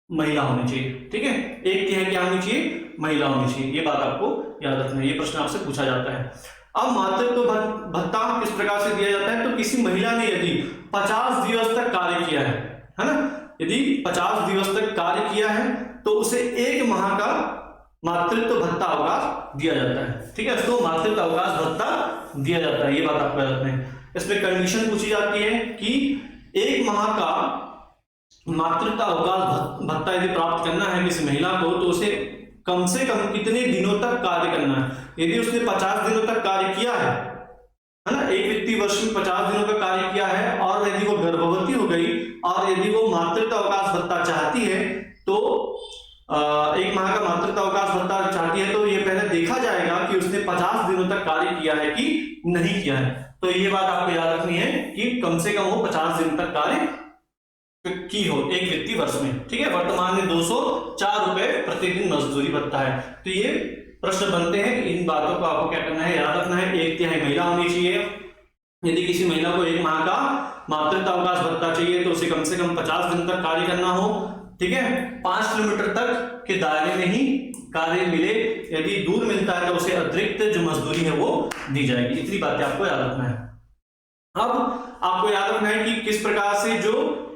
महिला होनी चाहिए, ठीक है। 1/3 क्या होनी चाहिए, महिला होनी चाहिए, ये बात आपको याद रखना है, ये प्रश्न आपसे पूछा जाता है। अब मातृत्व भत्ता किस प्रकार से दिया जाता है, तो किसी महिला ने यदि 50 दिवस तक कार्य किया है ना, यदि 50 दिवस तक कार्य किया है तो उसे 1 माह का मातृत्व भत्ता अवकाश दिया जाता है, ठीक है। तो मातृत्व अवकाश भत्ता दिया जाता है, ये बात आपको याद रखना है। इसमें कंडीशन पूछी जाती है कि 1 माह का मातृत्व अवकाश भत्ता यदि प्राप्त करना है किसी महिला को तो उसे कम से कम कितने दिनों तक कार्य करना है। यदि उसने 50 दिनों तक कार्य किया है ना, एक वित्तीय वर्ष में 50 दिनों का कार्य किया है, और यदि वो गर्भवती हो गई और यदि वो मातृत्व अवकाश भत्ता चाहती है तो 1 माह का मातृत्व अवकाश भत्ता चाहती है, तो ये पहले देखा जाएगा कि उसने 50 दिनों तक कार्य किया है कि नहीं किया है। तो ये बात आपको याद रखनी है कि कम से कम वो 50 दिन तक कार्य की हो एक वित्तीय वर्ष में, ठीक है। वर्तमान में 204 रुपए प्रतिदिन मजदूरी भत्ता है। तो ये प्रश्न बनते हैं, इन बातों को आपको क्या करना है, याद रखना है। 1/3 महिला होनी चाहिए, यदि किसी महिला को 1 माह का मातृत्व अवकाश भत्ता चाहिए तो उसे कम से कम 50 दिन तक कार्य करना हो, ठीक है। 5 किलोमीटर तक के दायरे में ही कार्य मिले, यदि दूर मिलता है तो उसे अतिरिक्त जो मजदूरी है वो दी जाएगी। इतनी बातें आपको याद रखना है। अब आपको याद रखना है कि किस प्रकार से जो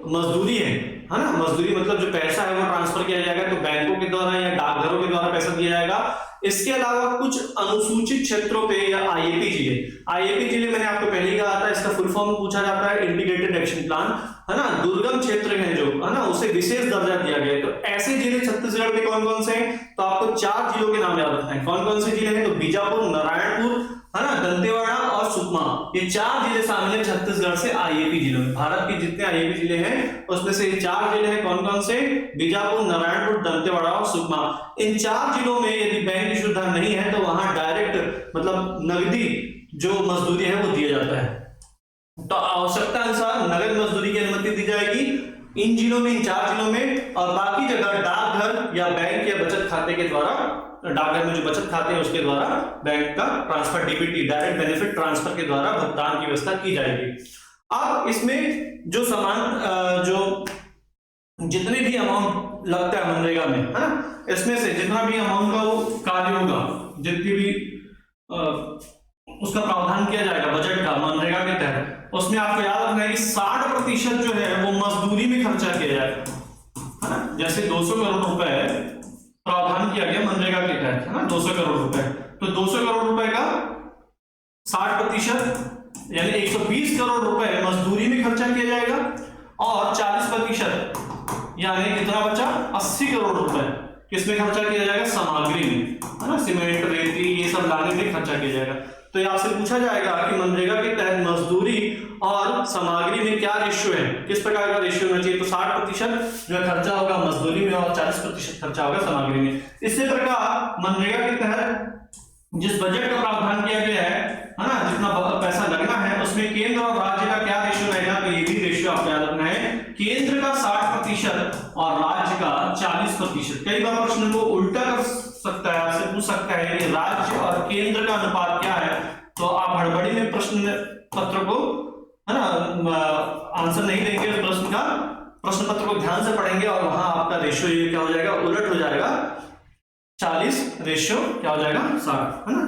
मजदूरी है ना, मजदूरी मतलब जो पैसा है वो ट्रांसफर किया जाएगा, तो बैंकों के द्वारा या डाकघरों के द्वारा पैसा दिया जाएगा। इसके अलावा कुछ अनुसूचित क्षेत्रों पे या आईएपी जिले मैंने आपको पहले ही कहा था, इसका फुल फॉर्म पूछा जाता है इंटीग्रेटेड एक्शन प्लान, है ना। दुर्गम क्षेत्र है जो है ना उसे विशेष दर्जा दिया गया है। तो ऐसे जिले छत्तीसगढ़ में कौन कौन से हैं, तो आपको 4 जिलों के नाम याद रखना है। कौन कौन से जिले हैं, तो बीजापुर, नारायणपुर, है ना, दंतेवाड़ा और सुकमा, ये 4 जिले शामिल हैं छत्तीसगढ़ से आईएपी जिलों में। भारत के जितने आईएपी जिले हैं उसमें से ये 4 जिले हैं। कौन कौन से, बीजापुर, नारायणपुर, दंतेवाड़ा और सुकमा। इन 4 जिलों में यदि बैंक की सुविधा नहीं है तो वहां डायरेक्ट मतलब नगदी जो मजदूरी है वो दिया जाता है। तो आवश्यकता अनुसार नगद मजदूरी की अनुमति दी जाएगी इन जिलों में, इन 4 जिलों में, और बाकी जगह डाकघर या बैंक या बचत खाते के द्वारा, डाकघर में जो बचत खाते हैं उसके द्वारा बैंक का transfer, DBT direct benefit transfer के द्वारा भुगतान की व्यवस्था की जाएगी। अब इसमें जो सामान जो जितने भी अमाउंट लगता है मनरेगा में, है ना, इसमें से जितना भी अमाउंट का वो कार्य होगा, जितनी भी उसका प्रावधान किया जाएगा बजट का मनरेगा के तहत, उसमें आपको याद रखना है कि 60% जो है वो मजदूरी में खर्चा किया जाएगा, है ना। जैसे 200 करोड़ रुपए प्रावधान किया गया मनरेगा के तहत, है ना, 200 करोड़ रुपए, तो 200 करोड़ रुपए का 60% यानी 120 करोड़ रुपए मजदूरी में खर्चा किया जाएगा, और 40% यानी कितना बचा, 80 करोड़ रुपए किसमें खर्चा किया जाएगा, सामग्री में, है ना, सीमेंट, रेती ये सब लाने में खर्चा किया जाएगा। तो ये आपसे पूछा जाएगा कि मनरेगा के तहत मजदूरी और सामग्री में क्या रेशियो है, किस प्रकार का रेशियो होना चाहिए, तो 60% जो खर्चा होगा मजदूरी में और 40% खर्चा होगा सामग्री में। इसी प्रकार मनरेगा के तहत जिस बजट का प्रावधान किया गया है ना, जितना पैसा लगना है उसमें केंद्र और राज्य का क्या रेशियो रहेगा, तो ये भी रेशियो आपको याद रखना है। केंद्र का 60% और राज्य का 40%। कई बार प्रश्न को उल्टा कर सकता है, आपसे पूछ सकता है कि राज्य और केंद्र का अनुपात क्या है, तो आप हड़बड़ी में प्रश्न पत्र को, है ना, आंसर नहीं देंगे उस प्रश्न का, प्रश्न पत्र को ध्यान से पढ़ेंगे और वहां आपका रेशियो ये क्या हो जाएगा, उलट हो जाएगा, 40 रेशियो क्या हो जाएगा 60, है ना,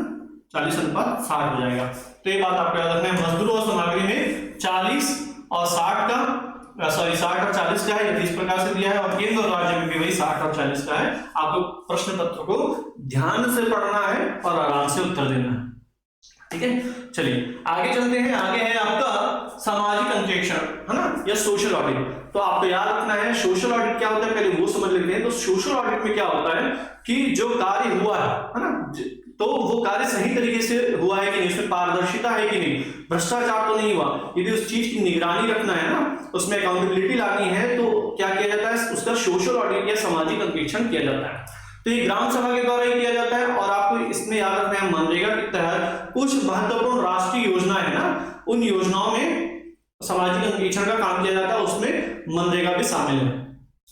40:60 हो जाएगा। तो ये बात आपको याद रखना है। मजदूरों और सामग्री में 40 और 60 का, सॉरी 60 और 40 का है, इस प्रकार से दिया है, और केंद्र और राज्य में भी वही 60 और 40 का है। आपको प्रश्न पत्र को ध्यान से पढ़ना है और आराम से उत्तर देना है, ठीक है। चलिए आगे चलते हैं। आगे है आपका सामाजिक अंकेक्षण, है ना, या सोशल ऑडिट। तो आपको याद रखना है सोशल ऑडिट क्या होता है, पहले वो समझ लेते हैं। तो सोशल ऑडिट में क्या होता है कि जो कार्य हुआ है ना, तो वो कार्य सही तरीके से हुआ है कि नहीं, उसमें पारदर्शिता है कि नहीं, भ्रष्टाचार तो नहीं हुआ, यदि उस चीज की निगरानी रखना है ना, उसमें अकाउंटेबिलिटी लानी है, तो क्या किया जाता है, उसका सोशल ऑडिट या सामाजिक अंकेक्षण किया जाता है। तो ये ग्राम सभा के द्वारा ही किया जाता है। और आपको इसमें याद रखना है मनरेगा के तहत कुछ महत्वपूर्ण राष्ट्रीय योजना है ना, उन योजनाओं में सामाजिक अंकेक्षण का काम किया जाता है, उसमें मनरेगा भी शामिल है।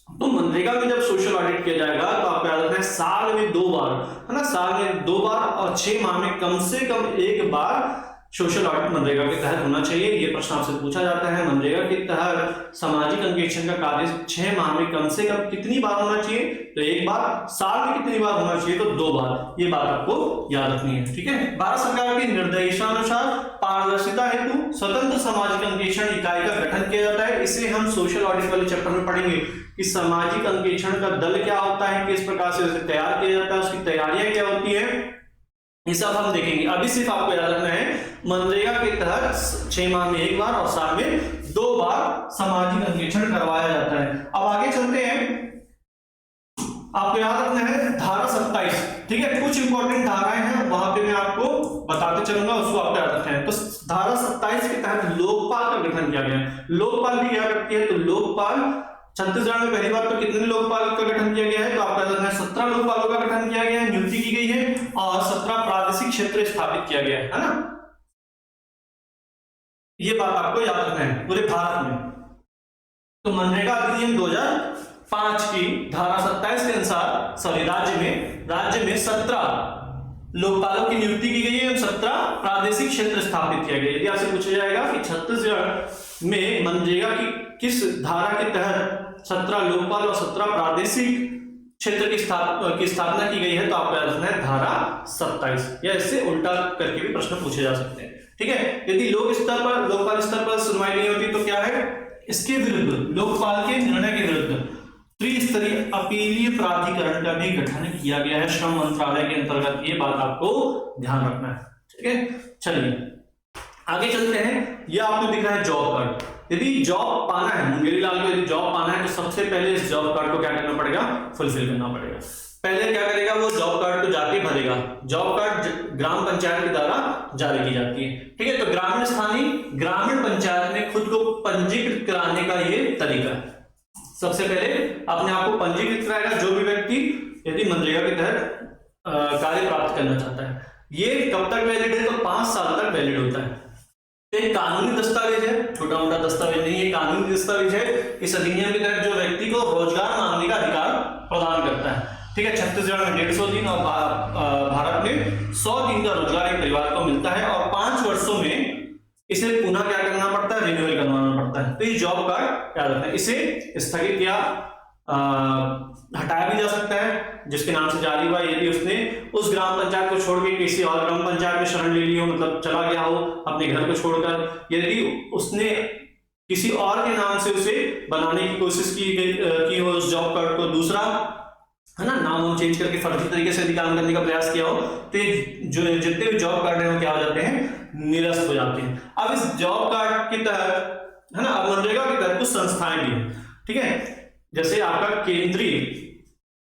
तो मनरेगा में जब सोशल ऑडिट किया जाएगा तो आपको याद रखना है साल में 2 बार, है ना, साल में 2 बार और 6 माह में कम से कम 1 बार सोशल ऑडिट मनरेगा के तहत होना चाहिए। ये प्रश्न आपसे पूछा जाता है, मनरेगा के तहत सामाजिक अंकेक्षण का कार्य 6 माह में कम से कम कितनी बार होना चाहिए, तो 1 बार, साल में कितनी बार होना चाहिए, तो 2 बार। ये बात आपको याद रखनी है, ठीक है। भारत सरकार के निर्देशानुसार पारदर्शिता हेतु स्वतंत्र सामाजिक अंकेक्षण इकाई का गठन किया जाता है। इसे हम सोशल ऑडिट वाले चैप्टर में पढ़ेंगे कि सामाजिक अंकेक्षण का दल क्या होता है, किस प्रकार से उसे तैयार किया जाता है, उसकी तैयारियां क्या होती है, ये सब हम देखेंगे। अभी सिर्फ आपको याद रखना है मनरेगा के तहत 6 माह में 1 बार और साल में 2 बार सामाजिक अंकेक्षण करवाया जाता है। अब आगे चलते हैं, आपको याद रखना है धारा 27, ठीक है। कुछ इंपॉर्टेंट धाराएं हैं, वहां पे मैं आपको बताते चलूंगा, उसको आपको याद रखना है। तो धारा 27 के तहत लोकपाल का गठन किया गया है। लोकपाल भी क्या करती है, तो लोकपाल छत्तीसगढ़ में पहली बार तो कितने लोकपाल का गठन किया गया है, तो आपका याद रखना है 17 लोकपालों का गठन किया गया है, नियुक्ति की गई है, और 17 प्रादेशिक क्षेत्र स्थापित किया गया है ना। ये बात आपको याद रखना है पूरे भारत में। तो मनरेगा अधिनियम 2005 की धारा 27 के अनुसार, सॉरी राज्य में 17 लोकपालों की नियुक्ति की गई है, 17 प्रादेशिक क्षेत्र स्थापित किया गया। यदि आपसे पूछा जाएगा कि छत्तीसगढ़ में मनरेगा की किस धारा के तहत 17 लोकपाल और 17 प्रादेशिक क्षेत्र की स्थापना की गई है, तो आपको याद रखना है धारा 27, या इससे उल्टा करके भी प्रश्न पूछे जा सकते हैं, ठीक है। यदि लोकपाल स्तर पर सुनवाई नहीं होती तो क्या है, इसके विरुद्ध, लोकपाल के निर्णय के विरुद्ध त्रिस्तरीय अपीलीय प्राधिकरण का भी गठन किया गया है श्रम मंत्रालय के अंतर्गत। ये बात आपको ध्यान रखना है, ठीक है। चलिए आगे चलते हैं। ये आपको दिख रहा है जॉब कार्ड। यदि जॉब पाना है, मुंगेरी लाल को यदि जॉब पाना है, तो सबसे पहले इस जॉब कार्ड को क्या करना पड़ेगा, फुलफिल करना पड़ेगा। पहले क्या करेगा, वो जॉब कार्ड को जाके भरेगा। जॉब कार्ड ग्राम पंचायत के द्वारा जारी की जाती है, ठीक है। तो ग्रामीण पंचायत में खुद को पंजीकृत कराने का ये तरीका है। सबसे पहले अपने आप को पंजीकृत कराएगा जो भी व्यक्ति यदि मनरेगा के तहत कार्य प्राप्त करना चाहता है। ये कब तक वैलिड है, तो 5 साल तक वैलिड होता है। एक कानूनी दस्तावेज है, छोटा मोटा दस्तावेज नहीं है, कानूनी दस्तावेज है। इस अधिनियम के तहत जो व्यक्ति को रोजगार मांगने का अधिकार प्रदान करता है, ठीक है। छत्तीसगढ़ में 150 दिन और भारत में 100 दिन का रोजगार एक परिवार को मिलता है, और 5 वर्षों में इसे पुनः क्या करना पड़ता है, रिन्यूअल करवाना पड़ता है। तो ये जॉब कार्ड याद रखना है। इसे स्थगित या हटाया भी जा सकता है जिसके नाम से जारी हुआ, यदि उसने उस ग्राम पंचायत को छोड़ के किसी और ग्राम पंचायत में शरण ले ली हो, मतलब चला गया हो अपने घर को छोड़कर, यदि उसने किसी और के नाम से उसे बनाने की कोशिश की हो उस जॉब कार्ड को, दूसरा, है ना, नाम चेंज करके फर्जी तरीके से काम करने का प्रयास किया हो, तो जो जितने भी जॉब कार्ड है वो क्या हो जाते हैं, निरस्त हो जाते हैं। अब इस जॉब कार्ड के तहत, है ना, अब मनरेगा के तहत कुछ संस्थाएं भी हैं, ठीक है। जैसे आपका केंद्रीय,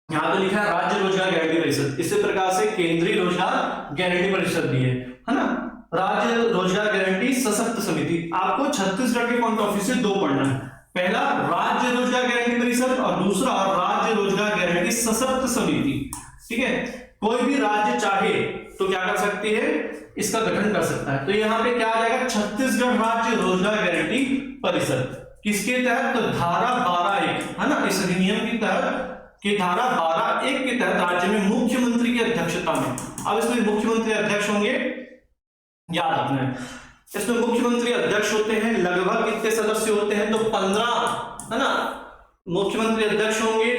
यहां तो लिखा है राज्य रोजगार गारंटी परिषद, इसी प्रकार से केंद्रीय रोजगार गारंटी परिषद भी है ना, राज्य रोजगार गारंटी सशक्त समिति। आपको छत्तीसगढ़ के पॉइंट ऑफ व्यू से 2 पढ़ना है, पहला राज्य रोजगार गारंटी परिषद और दूसरा राज्य रोजगार गारंटी सशक्त समिति, ठीक है। कोई भी राज्य चाहे तो क्या कर सकती है, इसका गठन कर सकता है। तो यहाँ पे क्या आ जाएगा, छत्तीसगढ़ राज्य रोजगार गारंटी परिषद, किसके तहत? तो धारा 12(1 है ना, इस अधिनियम के तहत कि धारा 12(1 के तहत राज्य में मुख्यमंत्री की अध्यक्षता में, अब इसमें मुख्यमंत्री अध्यक्ष होंगे, याद रखना है, इसमें मुख्यमंत्री अध्यक्ष होते हैं, लगभग कितने सदस्य होते हैं? तो 15 है ना, मुख्यमंत्री अध्यक्ष होंगे,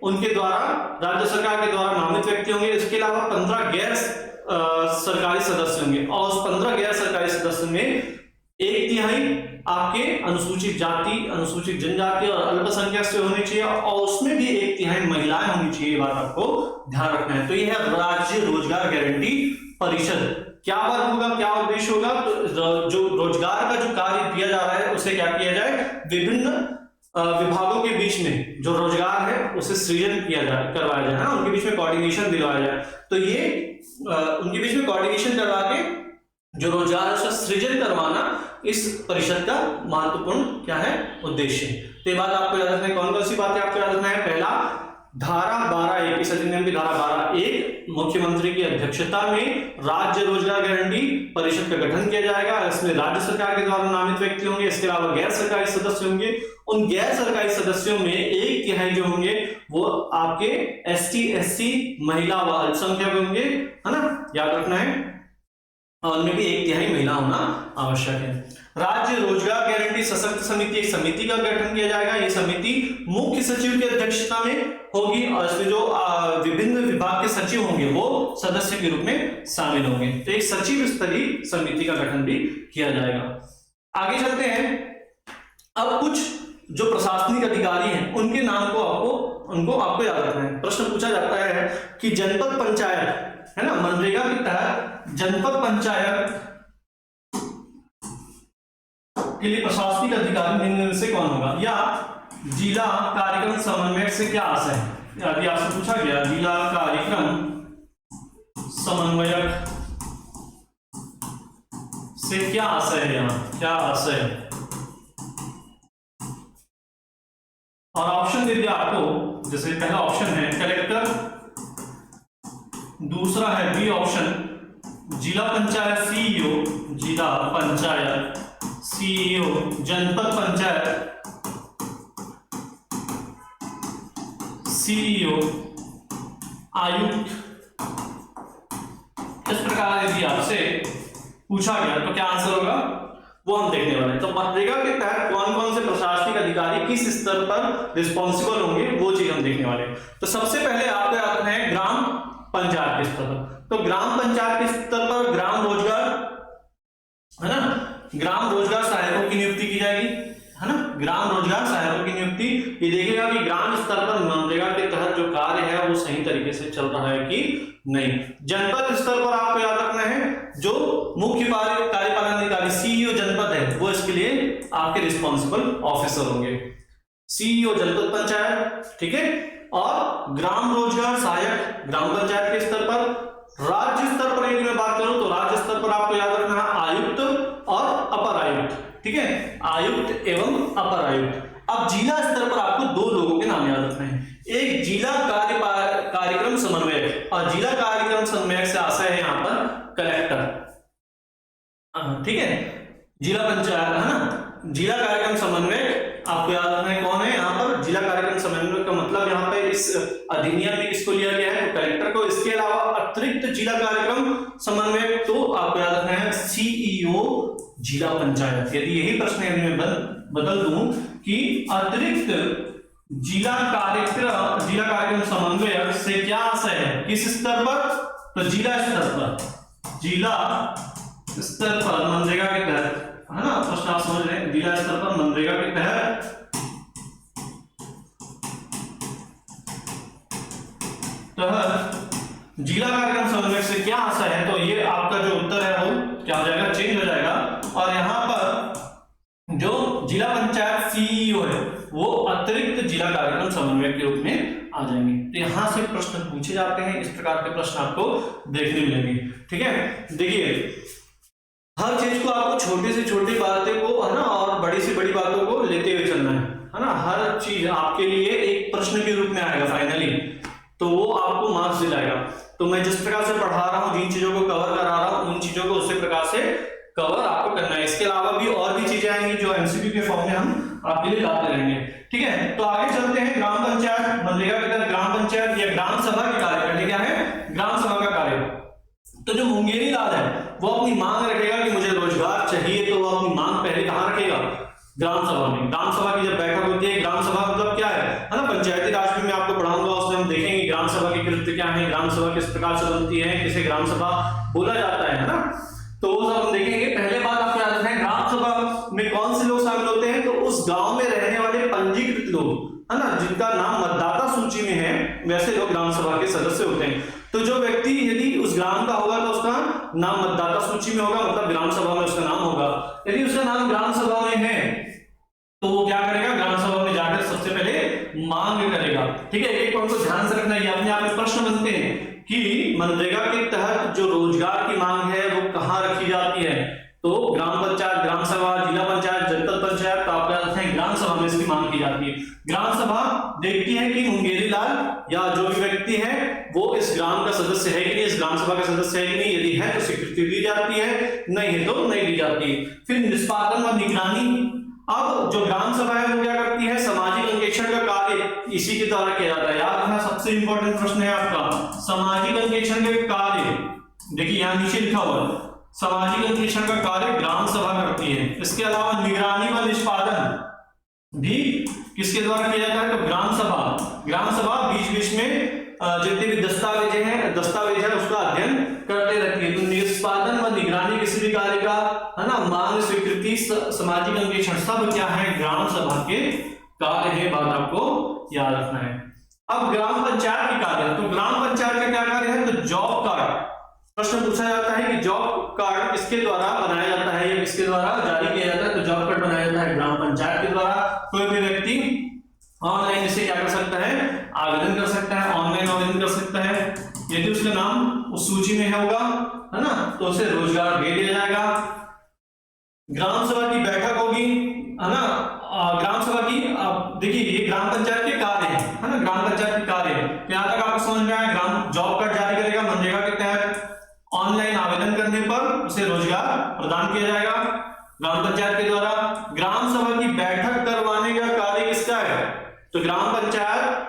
उनके द्वारा राज्य सरकार के द्वारा नामित व्यक्ति होंगे, इसके अलावा 15 गैर सरकारी सदस्य होंगे, और उस 15 गैर सरकारी सदस्य में 1/3 आपके अनुसूचित जाति, अनुसूचित जनजाति और अल्पसंख्यक से होने चाहिए, और उसमें भी 1/3 महिलाएं होनी चाहिए, ये बात आपको ध्यान रखना है। तो यह है राज्य रोजगार गारंटी परिषद। क्या वर्क होगा, क्या उद्देश्य होगा? तो जो रोजगार का जो कार्य दिया जा रहा है उसे क्या किया जाए? विभिन्न विभागों के बीच में जो रोजगार है उसे सृजन किया जाए, करवाया जाए, उनके बीच में कोऑर्डिनेशन दिलवाया जाए। तो ये उनके बीच में कोऑर्डिनेशन करवा के जो रोजगार है उसका सृजन करवाना इस परिषद का महत्वपूर्ण क्या है? उद्देश्य। तो ये बात आपको याद रखना है। कौन कौन सी बातें आपको याद रखना है? पहला, धारा 12(1 इस अधिनियम की धारा 12(1 मुख्यमंत्री की अध्यक्षता में राज्य रोजगार गारंटी परिषद का गठन किया जाएगा, इसमें राज्य सरकार के द्वारा नामित व्यक्ति होंगे, इसके अलावा गैर सरकारी सदस्य होंगे, उन गैर सरकारी सदस्यों में 1/3 जो होंगे वो आपके ST SC महिला व अल्पसंख्यक होंगे, है ना, याद रखना है, और उनमें भी 1/3 महिला होना आवश्यक है। राज्य रोजगार गारंटी सशक्त समिति, एक समिति का गठन किया जाएगा, ये समिति मुख्य सचिव की अध्यक्षता में होगी, और इसमें जो विभिन्न विभाग के सचिव होंगे वो सदस्य के रूप में शामिल होंगे। तो एक सचिव स्तरीय समिति का गठन भी किया जाएगा। आगे चलते हैं, अब कुछ जो प्रशासनिक अधिकारी हैं उनके नाम को आपको याद रखना है। प्रश्न पूछा जाता है कि जनपद पंचायत है ना, मनरेगा के तहत जनपद पंचायत के लिए प्रशासनिक अधिकारी निम्न में से कौन होगा, या जिला कार्यक्रम समन्वयक से क्या आशय है? यदि आपसे पूछा गया जिला कार्यक्रम समन्वयक से क्या आशय है, यहाँ क्या आशय है, और ऑप्शन दे दिया आपको, जैसे पहला ऑप्शन है कलेक्टर, दूसरा है बी ऑप्शन जिला पंचायत CEO, जिला पंचायत CEO, जनपद पंचायत CEO, आयुक्त। इस प्रकार यदि आपसे पूछा गया तो क्या आंसर होगा वो हम देखने वाले हैं। तो मनरेगा के तहत कौन कौन से प्रशासनिक अधिकारी किस स्तर पर रिस्पॉन्सिबल होंगे वो चीज हम देखने वाले हैं। तो सबसे पहले आपको याद रखना है ग्राम पंचायत के स्तर पर। तो ग्राम पंचायत के स्तर पर ग्राम रोजगार है ना, ग्राम रोजगार सहायकों की नियुक्ति की जाएगी, है ना, ग्राम रोजगार सहायकों की नियुक्ति। ये देखिएगा कि ग्राम स्तर पर मनरेगा के तहत जो कार्य है वो सही तरीके से चल रहा है कि नहीं। जनपद स्तर पर आपको याद रखना है जो मुख्य कार्यपालन अधिकारी CEO जनपद है वो इसके लिए आपके रिस्पॉन्सिबल ऑफिसर होंगे, CEO जनपद पंचायत, ठीक है। और ग्राम रोजगार सहायक ग्राम पंचायत के स्तर पर। राज्य स्तर पर यदि मैं बात करूं तो राज्य स्तर पर आपको याद रखना है आयुक्त और अपर आयुक्त, ठीक है, आयुक्त एवं अपर आयुक्त। अब जिला स्तर पर आपको दो लोगों के नाम याद रखने हैं, एक जिला कार्यक्रम समन्वयक, और जिला कार्यक्रम समन्वयक से आशय है यहाँ पर कलेक्टर, ठीक है, जिला पंचायत है ना, जिला कार्यक्रम समन्वयक आपको याद रखना है कौन है यहाँ पर जिला कार्यक्रम समन्वयक का मतलब यहाँ पे इस अधिनियम में किसको लिया गया है, तो कलेक्टर को। इसके अलावा अतिरिक्त जिला कार्यक्रम समन्वयक तो आपको याद रखना है CEO जिला पंचायत। यदि यही प्रश्न यदि मैं बदल दूं कि अतिरिक्त जिला कार्यक्रम समन्वयक से क्या आशय है, किस स्तर पर, तो जिला स्तर पर, जिला स्तर पर मनरेगा के तहत, है ना, प्रश्न आप समझ रहे हैं, जिला स्तर पर मनरेगा के तहत जिला कार्यक्रम समन्वयक से क्या आशय है, तो ये आपका जो उत्तर है वो क्या हो जाएगा, चेंज हो जाएगा, और यहां पर जो जिला पंचायत CEO है वो अतिरिक्त जिला कार्यक्रम समन्वयक के रूप में आ जाएंगे। तो यहां से प्रश्न पूछे जाते हैं, इस प्रकार के प्रश्न आपको देखने मिलेंगे, ठीक है। देखिए हर चीज को आपको छोटी से छोटी बातें को, है ना, और बड़ी से बड़ी बातों को लेते हुए चलना है ना, हर चीज आपके लिए एक प्रश्न के रूप में आएगा फाइनली, तो वो आपको मार्क्स दिलाएगा। तो मैं जिस प्रकार से पढ़ा रहा हूँ, जिन चीजों को कवर करा रहा हूँ, उन चीजों को उसी प्रकार से कवर आपको करना है। इसके अलावा भी और भी चीजें आएंगी जो MCQ के फॉर्म में हम आपके लिए लाते रहेंगे। ठीक है, तो आगे चलते हैं। ग्राम पंचायत, मनरेगा के तहत ग्राम पंचायत या ग्राम सभा के कार्य करने क्या है, ग्राम सभा का कार्य। तो जो मुंगेरी लाल है वो अपनी मांग रखेगा कि मुझे रोजगार चाहिए, तो वो अपनी मांग पहले कहां रखेगा, ग्राम सभा में। ग्राम सभा की जब बैठक होती है, ग्राम सभा मतलब क्या है ना, पंचायती राज में मैं आपको पढ़ाऊंगा, उसमें हम देखेंगे ग्राम सभा की कृत्य क्या है, ग्राम सभा किस प्रकार से बनती है, किसे ग्राम सभा बोला जाता है ना, तो वो सब हम देखेंगे। पहले बात आपको याद रखना है, ग्राम सभा में कौन से लोग शामिल होते हैं, तो उस गांव में रहने वाले पंजीकृत लोग, है ना, जिनका नाम मतदाता सूची में है, वैसे लोग ग्राम सभा के सदस्य होते हैं। तो जो व्यक्ति यदि उस ग्राम का होगा तो उसका नाम मतदाता सूची में होगा, मतलब ग्राम सभा में उसका नाम होगा। यदि उसका नाम ग्राम सभा में है तो वो क्या करेगा, ग्राम सभा में जाकर सबसे पहले मांग करेगा। ठीक है, एक पॉइंट को ध्यान से रखना, ये अपने आप में प्रश्न बनते हैं कि मनरेगा के तहत जो रोजगार की मांग है वो कहां रखी जाती है, तो ग्राम पंचायत, ग्राम सभा, जिला पंचायत, जनपद पंचायत, तो आप क्या करते हैं, ग्राम सभा में इसकी मांग की जाती है। ग्राम सभा देखती है कि मुंगेरी लाल या जो भी व्यक्ति है वो इस ग्राम का सदस्य है कि नहीं, इस ग्राम सभा का सदस्य है कि नहीं, यदि है तो स्वीकृति दी जाती है, नहीं है तो नहीं दी जाती। फिर निष्पादन व निगरानी। अब जो ग्राम सभा है वो क्या करती है, सामाजिक अंकेक्षण का कार्य इसी के द्वारा किया जाता है। याद रखना, सबसे इंपॉर्टेंट प्रश्न है आपका, सामाजिक अंकेक्षण के कार्य, देखिए यहां नीचे लिखा हुआ है, सामाजिक अंकेक्षण का कार्य ग्राम सभा करती है। इसके अलावा निगरानी व निष्पादन भी किसके द्वारा किया जाता है, तो ग्राम सभा। ग्राम सभा बीच बीच में जितने भी दस्तावेज है उसका अध्ययन करते रहती है। तो निष्पादन व निगरानी किसी भी कार्य का, है ना, मांग, स्वीकृति, सामाजिक अंकेक्षण, सब क्या है, ग्राम सभा के कार्य है, बात आपको याद रखना है। अब ग्राम पंचायत के कार्य, तो ग्राम पंचायत का क्या कार्य है, तो जॉब कार्ड। प्रश्न पूछा जाता है कि जॉब कार्ड किसके द्वारा बनाया जाता है या किसके द्वारा जारी किया जाता है, तो जॉब कार्ड बनाया जाता है ग्राम पंचायत के द्वारा। कोई भी व्यक्ति ऑनलाइन इसे क्या कर सकता है, आवेदन कर सकता है, ऑनलाइन आवेदन कर सकता है। यदि उसका नाम उस सूची में होगा, है ना, तो उसे रोजगार दे दिया जाएगा। ग्राम सभा की बैठक होगी, है ना, ग्राम सभा की, देखिए ये ग्राम पंचायत के कार्य है ना, ग्राम पंचायत के कार्य। यहां तक आपको समझ में आया, ग्राम जॉब कार्ड जारी करेगा मनरेगा के तहत, ऑनलाइन आवेदन करने पर उसे रोजगार प्रदान किया जाएगा ग्राम पंचायत के द्वारा। ग्राम सभा की बैठक करवाने का कार्य किसका है, तो ग्राम पंचायत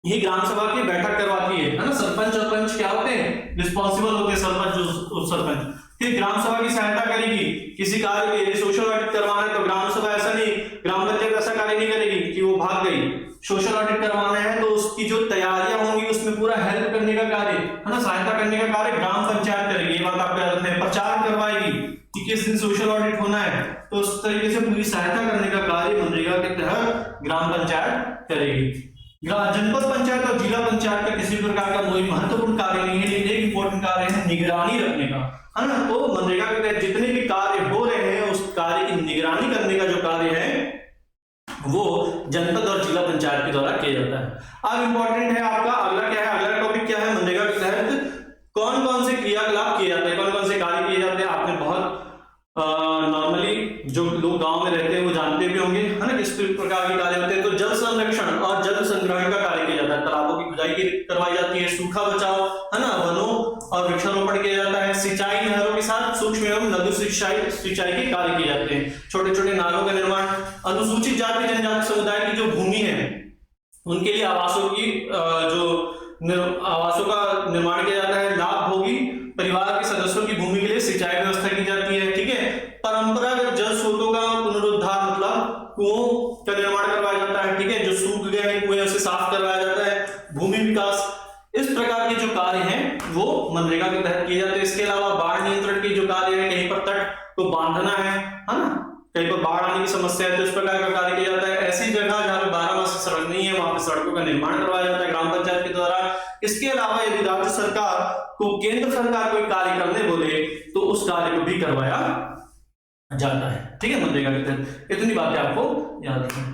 ही ग्राम सभा की बैठक करवाती है ना। सरपंच और पंच क्या होते हैं, रिस्पॉन्सिबल होते हैं, सरपंच और सरपंच। फिर ग्राम सभा की सहायता करेगी किसी कार्य में, यदि सोशल ऑडिट करवाना है तो ग्राम सभा ऐसा नहीं, ग्राम पंचायत ऐसा कार्य नहीं करेगी कि वो भाग गई। सोशल ऑडिट करवाना है तो उसकी जो तैयारियां होंगी उसमें पूरा हेल्प करने का कार्य, है ना, सहायता करने का कार्य ग्राम पंचायत करेगी। ये बात आपको याद रखना है। प्रचार करवाएगी कि किस दिन सोशल ऑडिट होना है, तो उस तरीके से पूरी सहायता करने का कार्य मनरेगा के तहत ग्राम पंचायत करेगी। जनपद पंचायत और जिला पंचायत का किसी प्रकार का कोई महत्वपूर्ण कार्य नहीं है, लेकिन एक इंपॉर्टेंट कार्य है निगरानी रखने का, है ना। तो मनरेगा के तहत जितने भी कार्य हो रहे हैं उस कार्य की निगरानी करने का जो कार्य है वो जनपद और जिला पंचायत के द्वारा किया जाता है। अब इंपॉर्टेंट है आपका अगला क्या है, अगला टॉपिक क्या है, मनरेगा के तहत कौन कौन से क्रियाकलाप किए जाते हैं, कौन कौन से कार्य किए जाते हैं। आपने बहुत नॉर्मली जो लोग गांव में रहते हैं वो जानते भी होंगे, है ना, किस प्रकार के कार्य होते हैं। तो जल संरक्षण और जल संग्रहण का कार्य किया जाता है, तालाबों की खुदाई करवाई जाती है, सूखा बचाव, है ना, वनों और वृक्षारोपण किया जाता है, सिंचाई नहरों के साथ सूक्ष्म एवं लघु सिंचाई के कार्य किए जाते हैं, छोटे छोटे नालों का निर्माण। अनुसूचित जाति जनजाति समुदाय की जो भूमि है उनके लिए आवासों का निर्माण किया जाता है, लाभ भोगी परिवार के सदस्यों की भूमि के लिए सिंचाई व्यवस्था की जाती है। ठीक है, परंपरागत जल स्रोतों का पुनरुद्धार, मतलब कुओं का निर्माण करवाया जाता है। ठीक है, जो सूख गए हैं कुएं उसे साफ करवाया जाता है, भूमि विकास, इस प्रकार के जो कार्य हैं वो मनरेगा के तहत किए जाते हैं। इसके अलावा बाढ़ नियंत्रण के जो कार्य है, कहीं पर तट को बांधना है ना, कहीं पर बाढ़ आने की समस्या है तो इस प्रकार का कार्य किया जाता है। ऐसी जगह जहां पे 12 मास सड़क नहीं है वहां पे सड़कों का निर्माण करवाया जाता है ग्राम पंचायत के द्वारा। इसके अलावा यदि राज्य सरकार को केंद्र सरकार कोई कार्य करने बोले तो उस कार्य को भी करवाया जाता है। ठीक है, मनरेगा के तहत इतनी बातें आपको याद रखनी।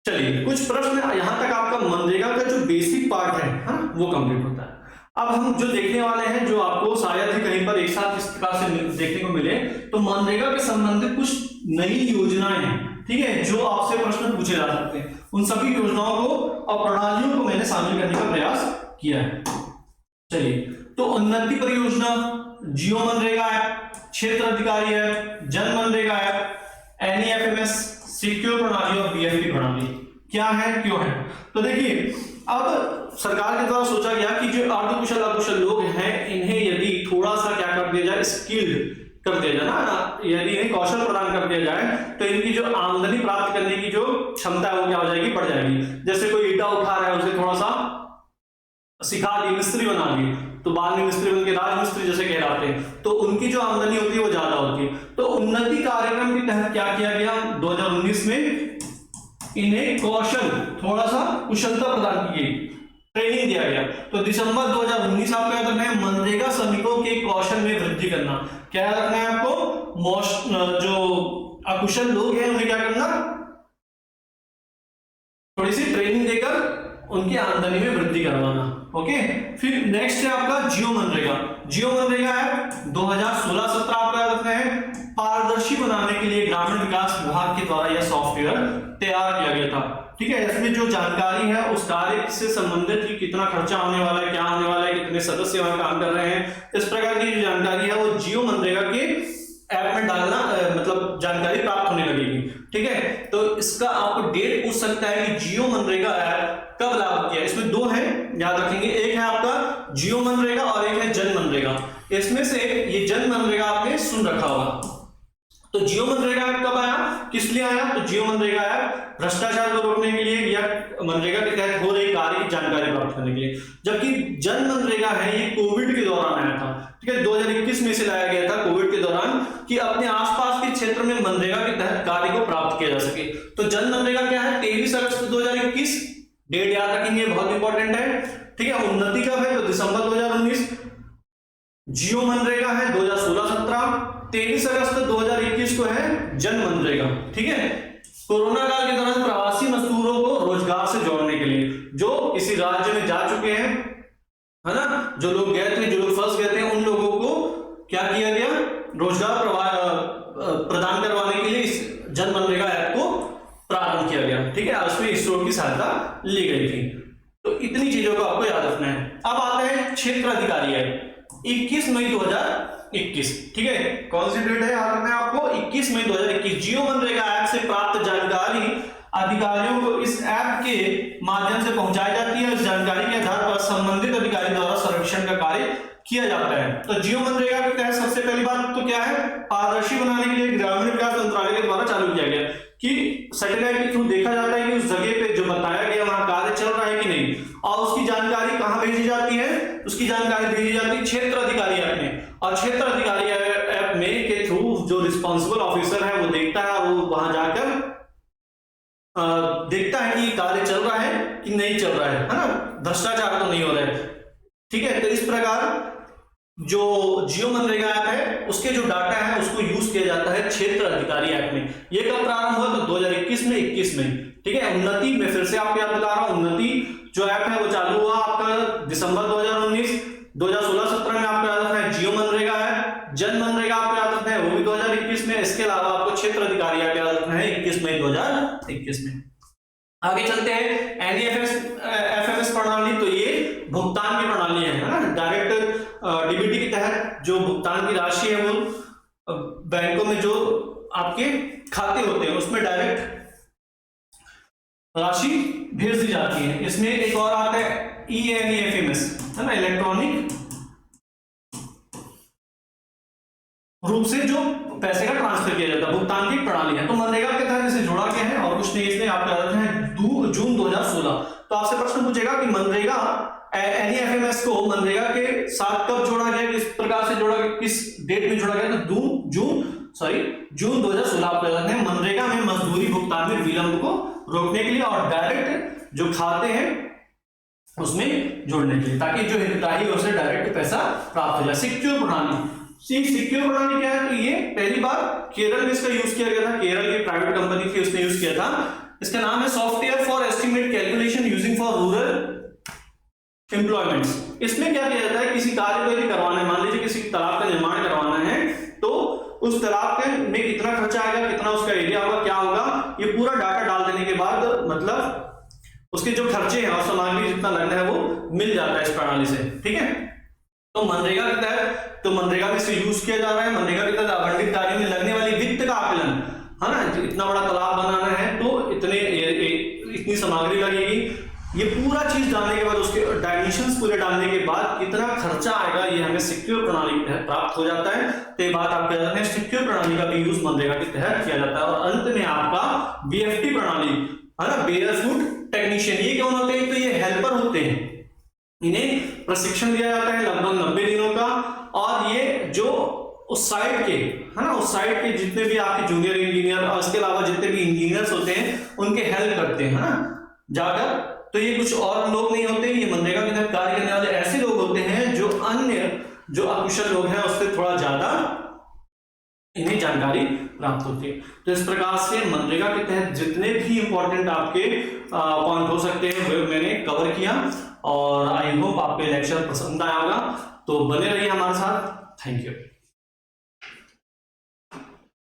चलिए कुछ प्रश्न, यहां तक आपका मनरेगा का जो बेसिक पार्ट है वो कंप्लीट होता है। अब हम जो देखने वाले हैं, जो आपको शायद ही कहीं पर एक साथ इस प्रकार से देखने को मिले, तो मनरेगा के संबंधित कुछ नई योजनाएं हैं, ठीक है, जो आपसे प्रश्न पूछे जा सकते हैं। उन सभी योजनाओं को और प्रणालियों को मैंने शामिल करने का प्रयास किया है। चलिए, तो उन्नति परियोजना, जियो मनरेगा ऐप, क्षेत्र अधिकारी ऐप, जन मनरेगा ऐप, NEFMS, सिक्योर प्रणाली और बीएफपी प्रणाली क्या है, क्यों है? तो देखिए, अब सरकार के द्वारा सोचा गया कि जो अर्धकुशल अकुशल लोग हैं इन्हें यदि थोड़ा सा क्या कर दिया जाए, स्किल्ड कर दिया जाए ना, यदि इन्हें कौशल प्रदान कर दिया जाए तो इनकी जो आमदनी प्राप्त करने की जो क्षमता है वो क्या हो जाएगी, बढ़ जाएगी। जैसे कोई ईटा उठा रहा है उसे थोड़ा सा सिखा दी, मिस्त्री बना दी, तो बाद में मिस्त्री बन के राजमिस्त्री जैसे कहलाते हैं, तो उनकी जो आमदनी होती है वो ज्यादा होती है। तो उन्नति कार्यक्रम के तहत क्या किया गया, 2019 में इन्हें कौशल, थोड़ा सा कुशलता प्रदान की गई, ट्रेनिंग दिया गया। तो दिसंबर 2019 आपको याद रखना है, मनरेगा श्रमिकों के कौशल में वृद्धि करना। क्या याद रखना है आपको, जो अकुशल लोग हैं उन्हें क्या करना, थोड़ी सी ट्रेनिंग देकर उनकी आमदनी में वृद्धि करवाना। ओके, फिर नेक्स्ट है आपका जियो मनरेगा। जियो मनरेगा है 2016-17 आपको याद रखना है, पारदर्शी बनाने के लिए ग्रामीण विकास विभाग के द्वारा यह सॉफ्टवेयर तैयार किया गया था। ठीक है, इसमें जो जानकारी है उस कार्य से संबंधित कि कितना खर्चा होने वाला है, क्या होने वाला है, कितने सदस्य वहां काम कर रहे हैं, इस प्रकार की जो जानकारी है वो जियो मनरेगा के ऐप में डालना, मतलब जानकारी प्राप्त होने लगेगी। ठीक है, तो इसका आपको डेट पूछ सकता है कि जियो मनरेगा ऐप कब लागू किया। इसमें दो है, याद रखेंगे, एक है आपका जियो मनरेगा और एक है जन मनरेगा। इसमें से ये जन मनरेगा आपने सुन रखा होगा। तो जियो मनरेगा ऐप कब आया, किस लिए आया? तो जियो मनरेगा ऐप भ्रष्टाचार को रोकने के लिए या मनरेगा के तहत हो रही कार्य की जानकारी प्राप्त करने के लिए। जबकि जन मनरेगा है ये कोविड के दौरान आया था। ठीक है, 2021 में से लाया गया था कोविड के दौरान, कि अपने आसपास के क्षेत्र में मनरेगा के तहत कार्य को प्राप्त किया जा सके। तो जन मनरेगा क्या है, 23 अगस्त 2021, डेट याद रखेंगे, बहुत इंपॉर्टेंट है। ठीक है, उन्नति कब है, तो दिसंबर 2019। जियो मनरेगा है 2016-17, 23 अगस्त 2021 को है जन मनरेगा। ठीक है, कोरोना काल के दौरान प्रवासी मजदूरों को रोजगार से जोड़ने के लिए, जो किसी राज्य में जा चुके हैं, है ना, जो लोग गए थे, जो लोग फंस गए थे, उन लोगों को क्या किया गया, रोजगार प्रदान करवाने के लिए इस जन मनरेगा ऐप को प्रारंभ किया गया। ठीक है, उसमें इसरो की सहायता ली गई थी। तो इतनी चीजों को आपको याद रखना है। अब आता है क्षेत्र अधिकारी ऐप, 21 मई 2021। ठीक है, कौन सी डेट है याद रखना है आपको, 21 मई 2021। जियो मनरेगा ऐप से प्राप्त जानकारी अधिकारियों को इस ऐप के माध्यम से पहुंचाई जाती है। इस जानकारी के आधार पर संबंधित अधिकारी द्वारा सर्वेक्षण का कार्य किया जाता है। तो जियो मनरेगा के तहत सबसे पहली बात तो क्या है, पारदर्शी बनाने के लिए ग्रामीण विकास मंत्रालय के द्वारा चालू किया गया कि सैटेलाइट के थ्रू देखा जाता है कि उस जगह पे जो बताया गया वहां कार्य चल रहा है कि नहीं, और उसकी जानकारी कहां भेजी जाती है, उसकी जानकारी भेजी जाती है क्षेत्र अधिकारी ऐप में। और क्षेत्र अधिकारी ऐप में के थ्रू जो रिस्पॉन्सिबल ऑफिसर है वो देखता है, वो वहां जाकर देखता है कि कार्य चल रहा है कि नहीं चल रहा है ना, भ्रष्टाचार तो नहीं हो रहा है। ठीक है, तो इस प्रकार जो जियो मनरेगा ऐप है उसके जो डाटा है उसको यूज किया जाता है क्षेत्र अधिकारी ऐप में। ये कब प्रारंभ हुआ, तो 2021 में, 21 में। ठीक है, उन्नति में फिर से आपको याद बता रहा हूं, उन्नति जो ऐप है वो चालू हुआ आपका दिसंबर 2019। 2016-17 में आपको याद रखना है जियो मनरेगा है। जन मनरेगा आपको याद रखना है वो भी 2021 में। इसके अलावा आपको क्षेत्र अधिकारी ऐप याद रखना है 21 मई 2021 में। आगे चलते हैं, एनईएफएमएस प्रणाली। तो ये भुगतान की प्रणाली है ना, डायरेक्ट डीबीटी के तहत जो भुगतान की राशि है वो बैंकों में जो आपके खाते होते हैं उसमें डायरेक्ट राशि भेज दी जाती है। इसमें एक और आता है ईएनईएफएमएस, है ना, इलेक्ट्रॉनिक रूप से जो पैसे का ट्रांसफर किया जाता है, भुगतान की प्रणाली है। तो मनरेगा के तहत इसे जोड़ा गया है और कुछ नहीं, इसमें आपको याद रखना है जून 2016। तो आपसे प्रश्न पूछेगा कि मनरेगा एनईएफएमएस को मनरेगा के साथ कब जोड़ा गया, किस प्रकार से जोड़ा गया, किस डेट में जोड़ा गया, तो जून 2016 आपको याद रखना है। मनरेगा में मजदूरी भुगतान में विलंब को रोकने के लिए और डायरेक्ट जो खाते हैं उसमें जोड़ने के लिए, ताकि जो हितग्राही है उसे डायरेक्ट पैसा प्राप्त हो जाए। सिक्योर प्रणाली, सिक्योर प्रणाली क्या है, तो ये पहली बार केरल में इसका यूज किया गया था। केरल की प्राइवेट कंपनी थी उसने यूज किया था। इसका नाम है software for estimate calculation using for rural employments. इसमें क्या किया जाता है, किसी कार्य को यदि करवाना है, मान लीजिए किसी तालाब का निर्माण करवाना है, तो उस तालाब के में कितना खर्चा आएगा, कितना उसका एरिया होगा, क्या होगा, ये पूरा डाटा डाल देने के बाद मतलब उसके जो खर्चे हैं और सामग्री जितना लगना है वो मिल जाता है इस प्रणाली से। ठीक है, तो मनरेगा के तहत, तो मनरेगा में इसे यूज किया जा रहा है। मनरेगा के तहत आवंटित कार्यों में लगने वाली वित्त का आकलन है ना, इतना बड़ा तालाब बनाना है तो इतनी सामग्री लगेगी, ये पूरा चीज डालने के बाद उसके डायमेंशंस पूरे डालने के बाद कितना खर्चा आएगा ये हमें सिक्योर प्रणाली के तहत प्राप्त हो जाता है। तो ये बात आप कह सकते हैं सिक्योर प्रणाली का भी यूज मनरेगा के तहत किया जाता है। और अंत में आपका बीएफटी प्रणाली, है ना, बेयरफुट टेक्नीशियन, ये कौन होते हैं? तो ये हेल्पर होते हैं, इन्हें प्रशिक्षण दिया जाता है लगभग 90 दिनों का। और ये जो उस साइट के, है ना, उस साइट के जितने भी आपके जूनियर इंजीनियर और इसके अलावा जितने भी इंजीनियर्स होते हैं उनके हेल्प करते हैं, है ना, जाकर। तो ये कुछ और लोग नहीं होते, ये मनरेगा के तहत कार्य करने वाले ऐसे लोग होते हैं जो अन्य जो अकुशल लोग हैं उससे थोड़ा ज्यादा इन्हें जानकारी प्राप्त होती है। तो इस प्रकार से मनरेगा के तहत जितने भी इंपॉर्टेंट आपके पॉइंट हो सकते हैं वो मैंने कवर किया। और आई होप आपको लेक्चर पसंद आया होगा, तो बने रहिए हमारे साथ। Thank you.